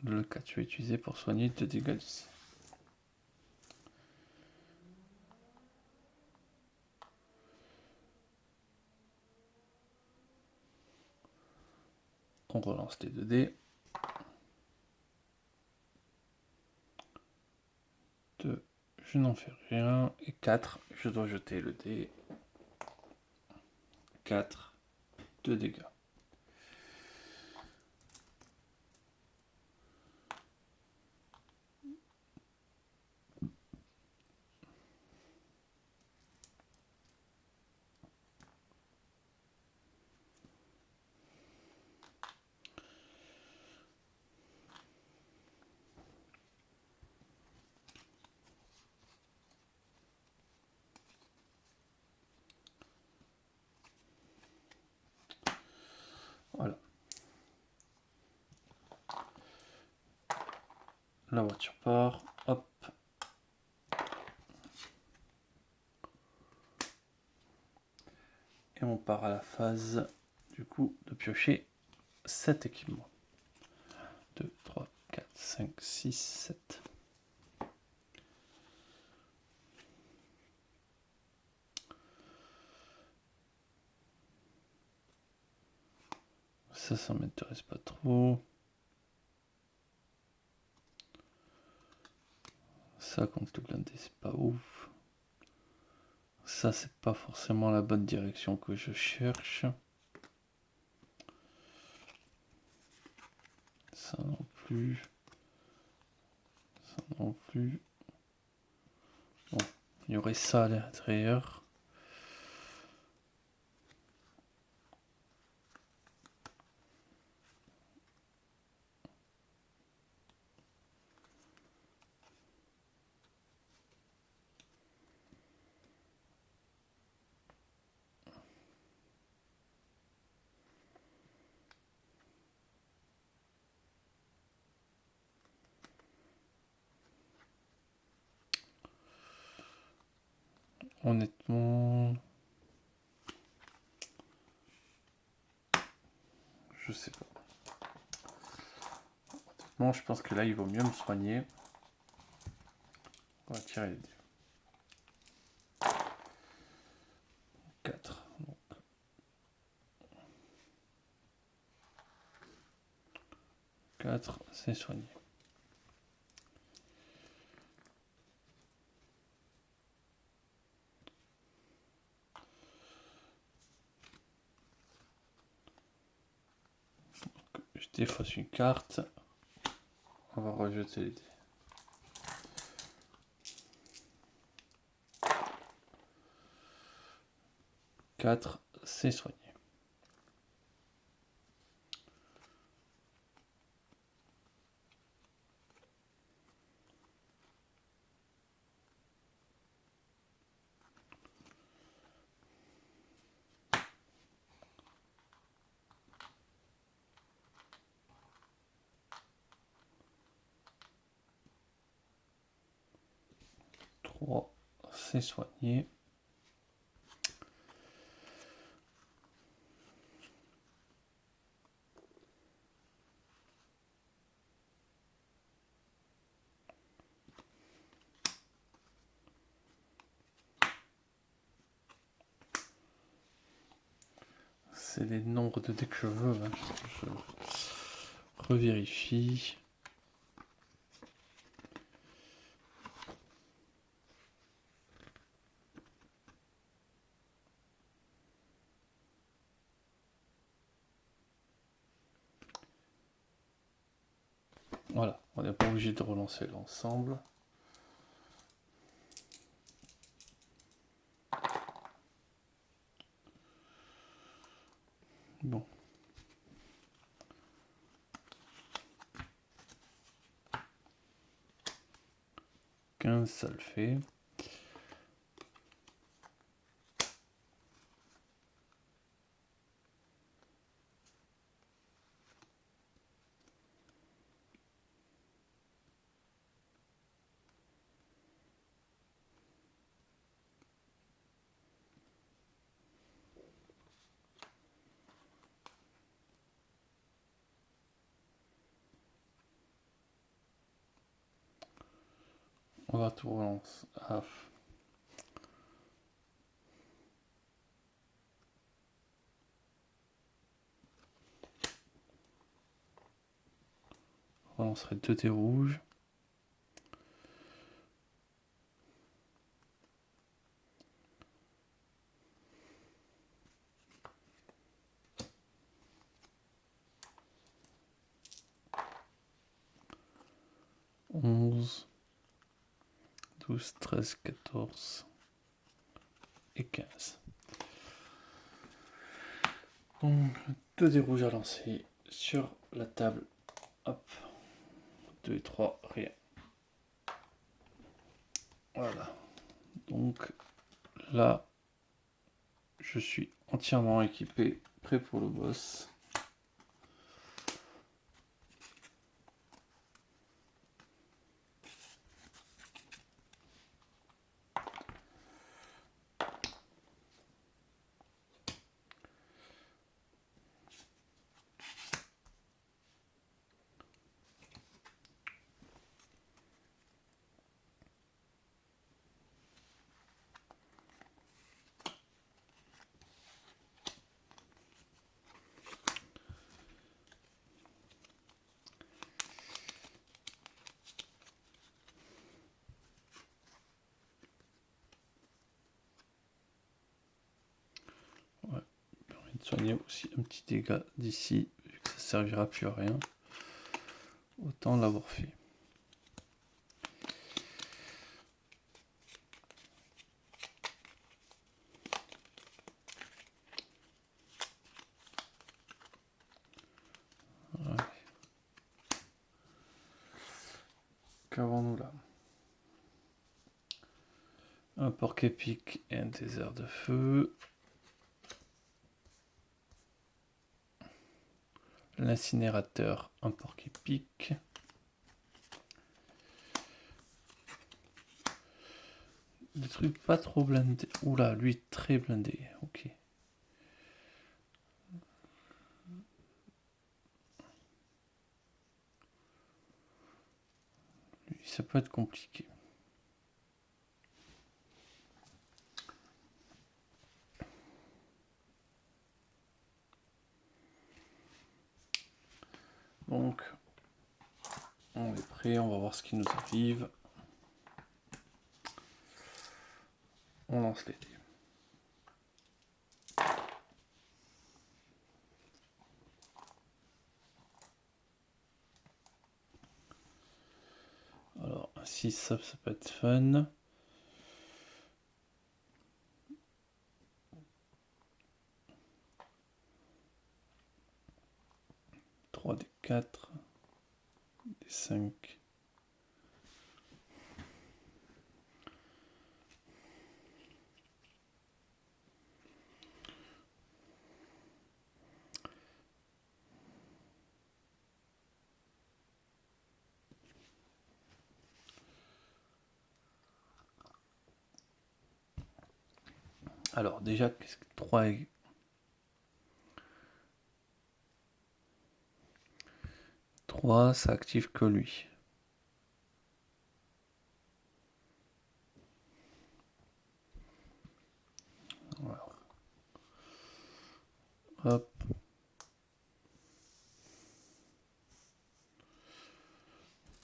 Le 4, je vais utiliser pour soigner 2 dégâts d'ici. On relance les 2 dés. 2, je n'en fais rien. Et 4, je dois jeter le dé. 4, 2 dégâts. Voilà. La voiture part. Hop. Et on part à la phase du coup de piocher 7 équipements. 2, 3, 4, 5, 6, 7. Ça m'intéresse pas trop. Ça, contre le glindé, c'est pas ouf. Ça, c'est pas forcément la bonne direction que je cherche. Ça non plus. Ça non plus. Bon, il y aurait ça à l'intérieur. Honnêtement, je sais pas. Honnêtement, je pense que là, il vaut mieux me soigner. On va tirer les dés. 4. Donc. 4, c'est soigné. Donc, je défausse une carte. On va rejeter les dés. 4, c'est soigné. C'est soigné. C'est les nombres de dés que je veux. Hein. Je revérifie. Voilà, on n'est pas obligé de relancer l'ensemble. Bon. Ça le fait. On va tout relancer. Ah. On relancerait 2 dés rouges. Onze, 12, 13, 14 et 15. Donc 2 dés rouges à lancer sur la table. Hop. 2 et 3, rien. Voilà. Donc là, je suis entièrement équipé, prêt pour le boss. soigner aussi un petit dégât d'ici, vu que ça servira plus à rien. Autant l'avoir fait. Ouais. Qu'avons-nous là? Un porc épique et un désert de feu. L'incinérateur, un porc épique. Des trucs pas trop blindés. Oula, lui très blindé. Ok. Lui, ça peut être compliqué. Donc, on est prêt, on va voir ce qui nous arrive. On lance les dés. Alors, un 6, ça peut être fun. Des 4, des 5. Alors déjà, qu'est-ce que 3 est... 3, ça active que lui. Voilà. Hop.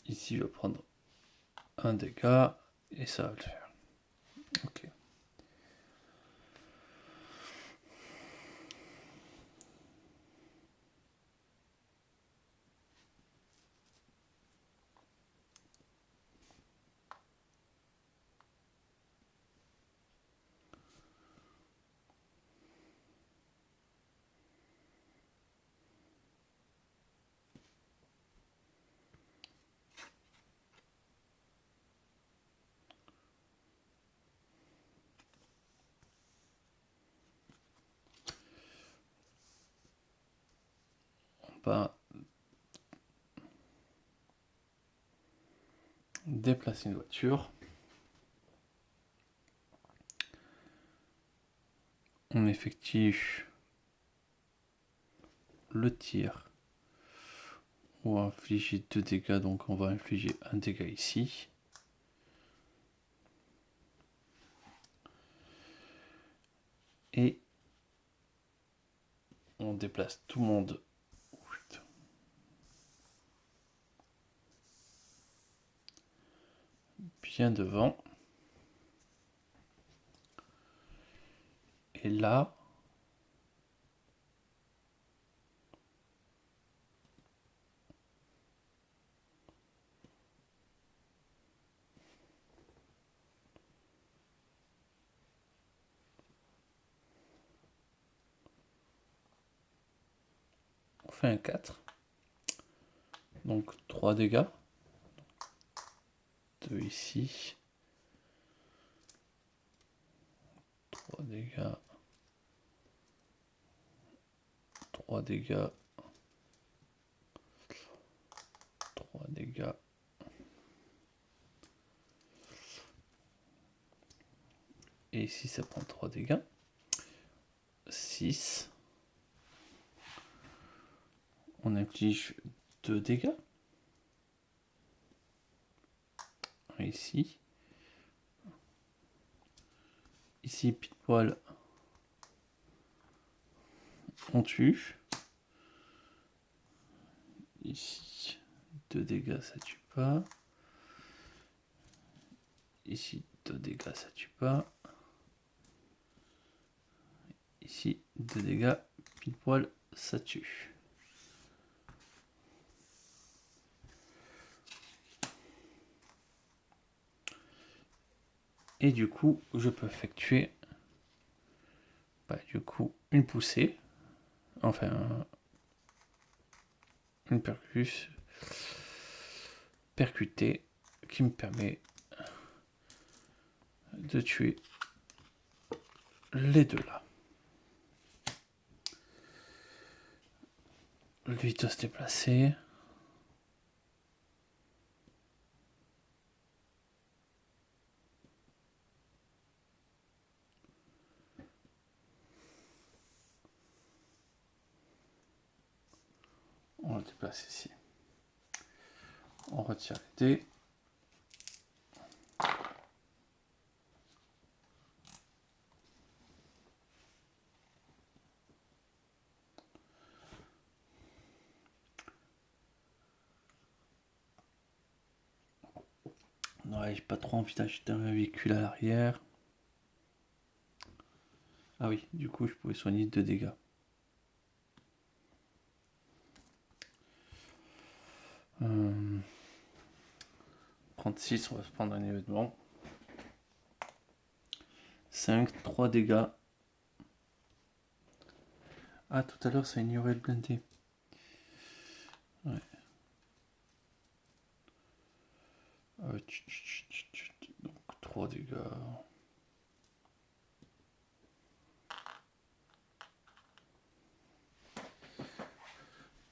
Ici, je vais prendre un dégât et ça va le faire. Ok. On va déplacer une voiture. On effectue le tir. On va infliger 2 dégâts, donc on va infliger un dégât ici. Et on déplace tout le monde bien devant. Et là, on fait un 4. Donc 3 dégâts. 2 ici. 3 dégâts. 3 dégâts. 3 dégâts. Et ici, ça prend 3 dégâts. 6. On inflige 2 dégâts. Ici. Ici, pile poil, on tue. Ici, 2 dégâts, ça tue pas. Ici, 2 dégâts, ça tue pas. Ici, 2 dégâts, pile poil, ça tue. Et du coup, je peux effectuer une poussée, enfin une percutée qui me permet de tuer les deux là. Lui doit se déplacer. On le déplace ici. On retire les dés. Ouais, j'ai pas trop envie d'acheter un véhicule à l'arrière. Ah oui, du coup, je pouvais soigner 2 dégâts. 36, on va se prendre un événement. 5, 3 dégâts. Ah, tout à l'heure, ça ignorait le blindé. Ouais. Donc, 3 dégâts.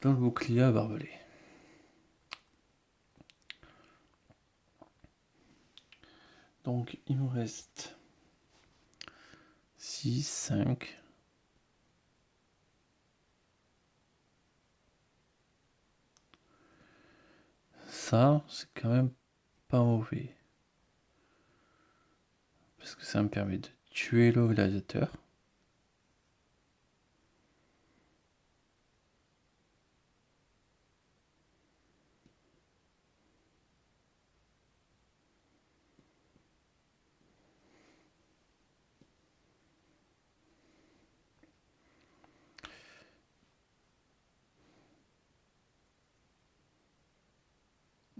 Dans le bouclier à barbelé. Donc, il me reste 6, 5. Ça, c'est quand même pas mauvais. Parce que ça me permet de tuer le gladiateur.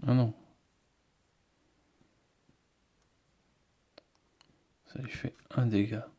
Ah non. Ça lui fait un dégât.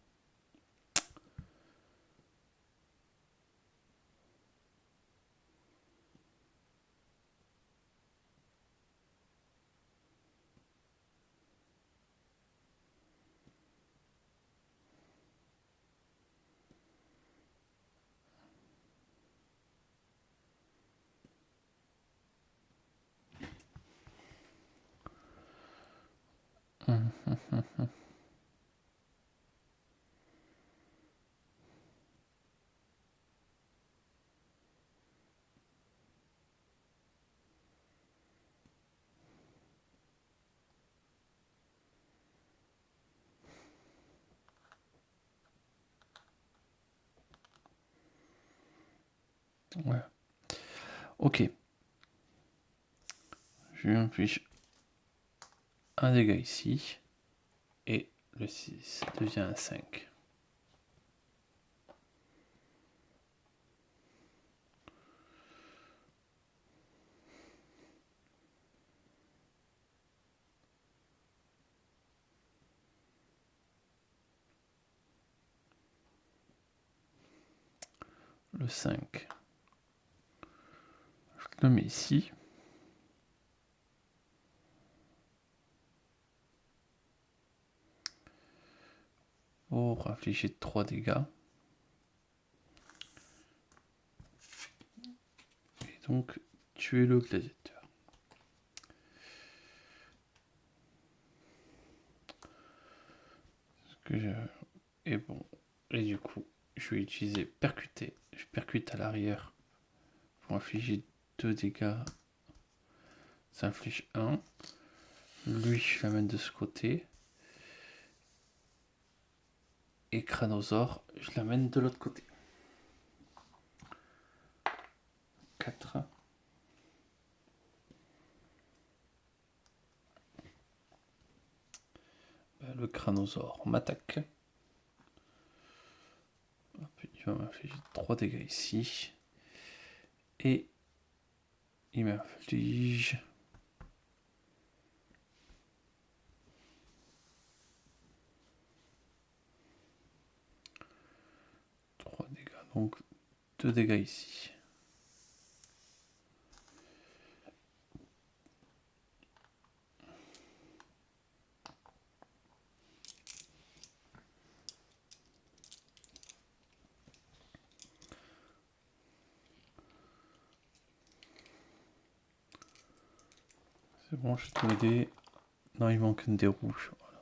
Ouais. Ok. Je lui inflige un dégât ici. Et le 6 devient un 5. Le 5. Je le mets ici. Pour infliger 3 dégâts. Et donc, tuer le gladiateur. Et bon. Et du coup, je vais utiliser percuter. Je percute à l'arrière pour infliger 2 dégâts. Ça inflige 1. Lui, je l'amène de ce côté. Et Cranosaure, je l'amène de l'autre côté. 4. Le Cranosaure m'attaque. Il il va m'infliger 3 dégâts ici. Et il m'inflige 3 dégâts, donc 2 dégâts ici. C'est bon, j'ai tous les dés. Non, il manque un dé rouge. Voilà.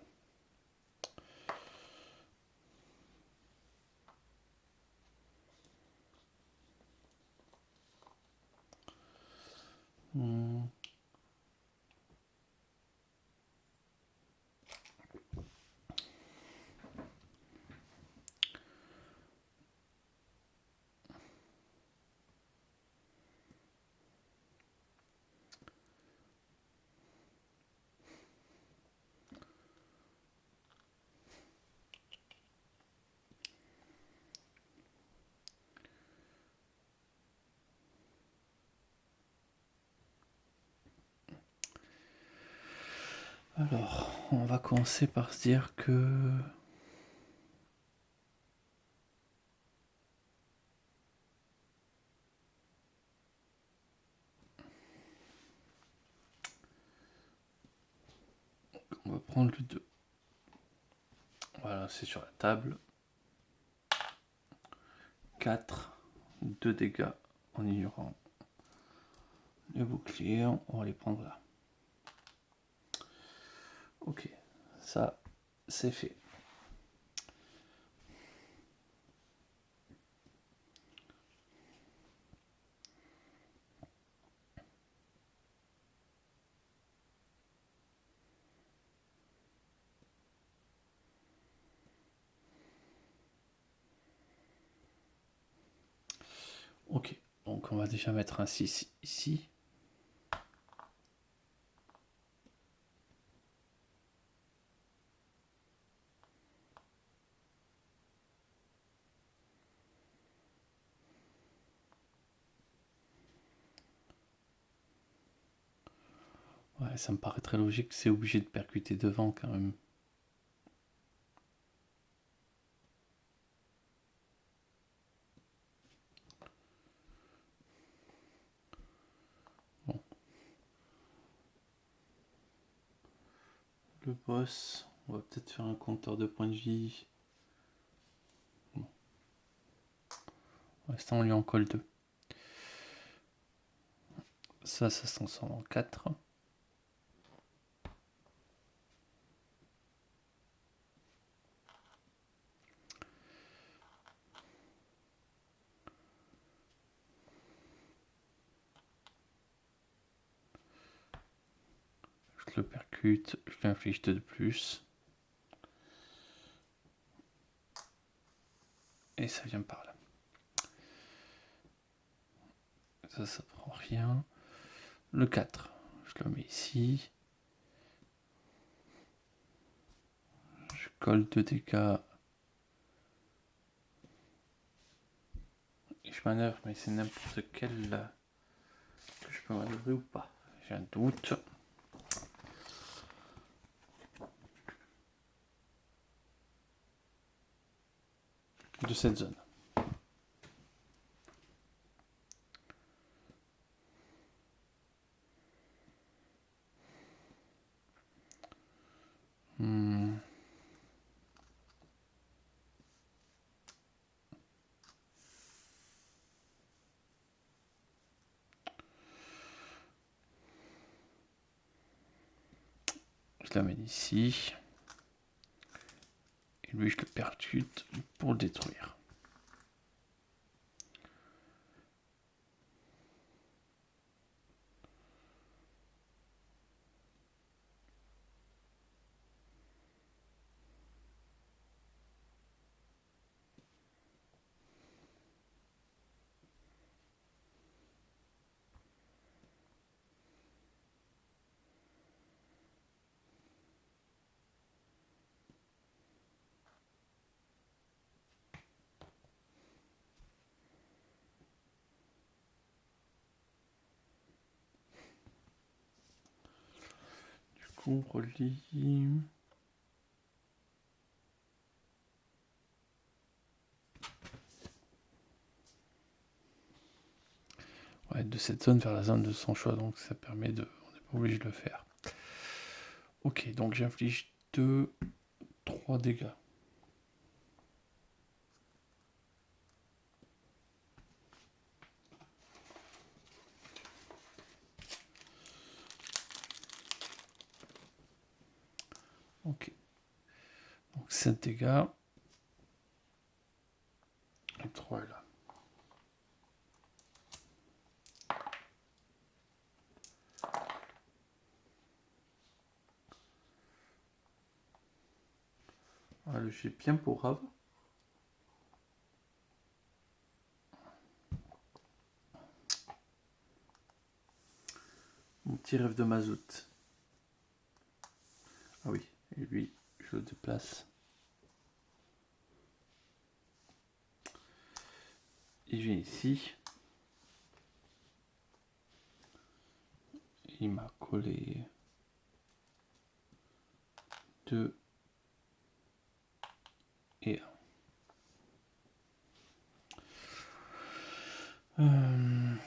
Alors, on va commencer par se dire que... On va prendre le 2. Voilà, c'est sur la table. 4, 2 dégâts en ignorant les boucliers. On va les prendre là. Ok, ça, c'est fait. Ok, donc on va déjà mettre un 6 ici. Ouais, ça me paraît très logique, c'est obligé de percuter devant quand même. Bon. Le boss, on va peut-être faire un compteur de points de vie. Bon. Pour l'instant, on lui en colle 2. Ça se transforme en 4. Je le percute, je lui inflige 2 de plus. Et ça vient par là. Ça prend rien. Le 4, je le mets ici. Je colle 2 dégâts. Et je manœuvre, mais c'est n'importe quel là que je peux manœuvrer ou pas. J'ai un doute. De cette zone. Je l'amène ici. Et lui, je le percute pour le détruire. coup, on relie. Ouais, de cette zone vers la zone de son choix, donc ça permet de... On n'est pas obligé de le faire. Ok, donc j'inflige 2, 3 dégâts. Ok. Donc 7 dégâts. Et 3 est là. Voilà, j'ai bien pour Rav. Mon petit rêve de mazout. Ah oui, et lui, je le déplace. Il vient ici. Il m'a collé 2 et 1.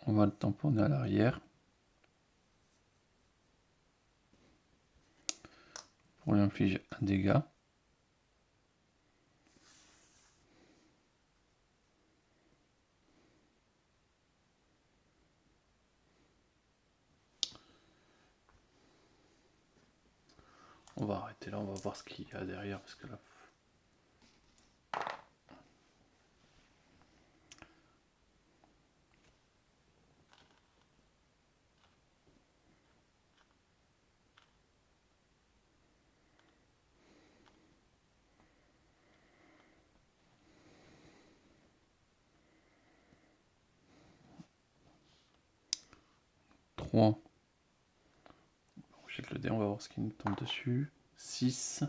On va le tamponner à l'arrière. Pour lui infliger un dégât. On va arrêter là, on va voir ce qu'il y a derrière parce que là. On jette le dé, on va voir ce qui nous tombe dessus. 6.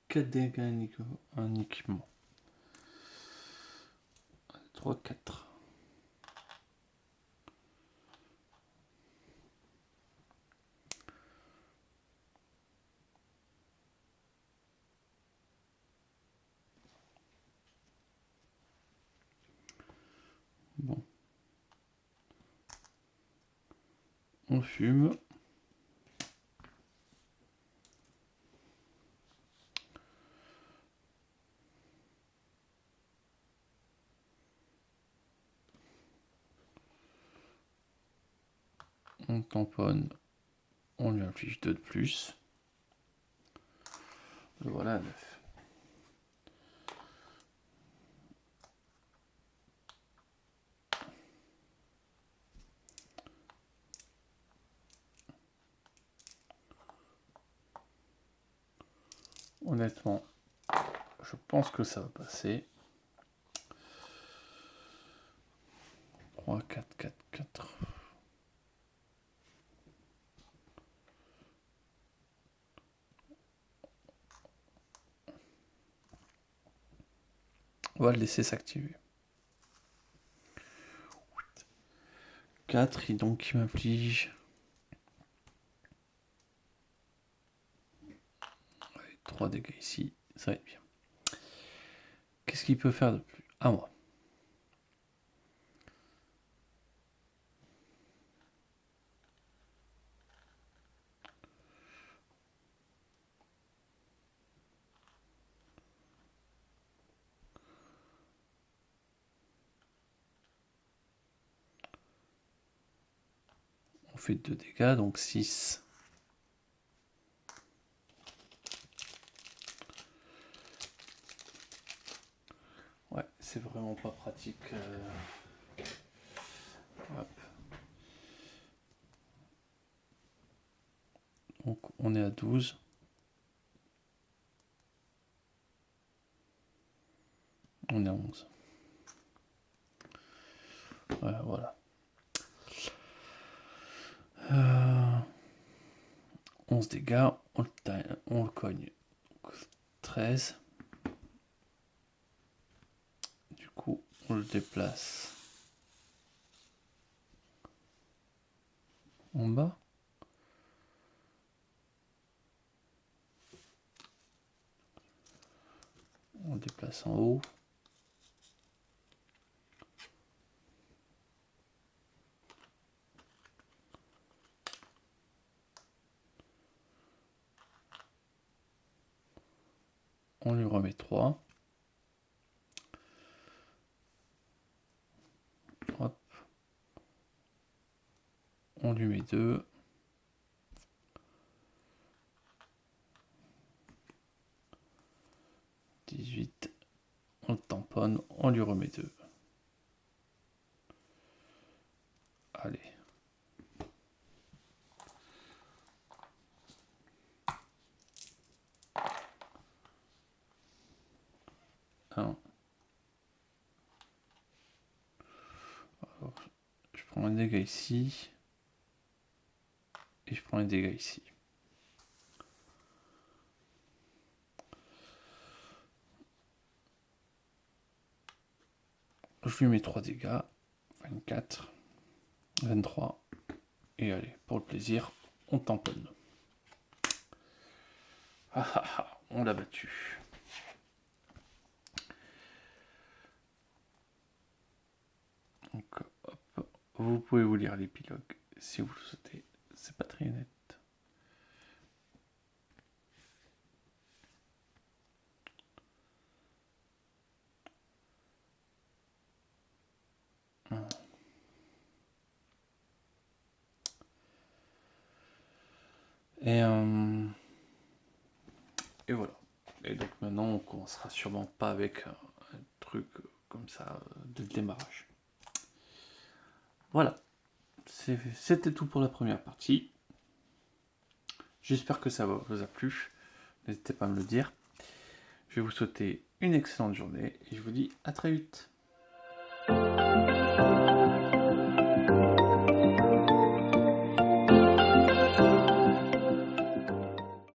4 dégâts en équipement. 3, 4. Bon. On fume. On tamponne. On lui inflige 2 de plus. Le voilà à 9. Honnêtement, je pense que ça va passer. 3, 4, 4, 4. On va le laisser s'activer. 4, et donc il m'inflige 3 dégâts ici, ça va être bien. Qu'est-ce qu'il peut faire de plus? À moi. On fait 2 dégâts, donc 6. Ouais, c'est vraiment pas pratique. on est à 12. On est à 11. Voilà. 11 dégâts, on le cogne. 13. Du coup, on le déplace en bas. On le déplace en haut. On lui remet 3. Hop. On lui met 2. 18. On le tamponne, on lui remet 2. Allez. Alors, je prends un dégât ici. Et je prends un dégât ici. Je lui mets 3 dégâts. 24. 23. Et allez, pour le plaisir, on tamponne. On l'a battu. Donc, hop, vous pouvez vous lire l'épilogue si vous le souhaitez. C'est pas très net. Et voilà. Et donc maintenant, on commencera sûrement pas avec un truc comme ça de démarrage. Voilà. C'était tout pour la première partie. J'espère que ça vous a plu. N'hésitez pas à me le dire. Je vais vous souhaiter une excellente journée et je vous dis à très vite.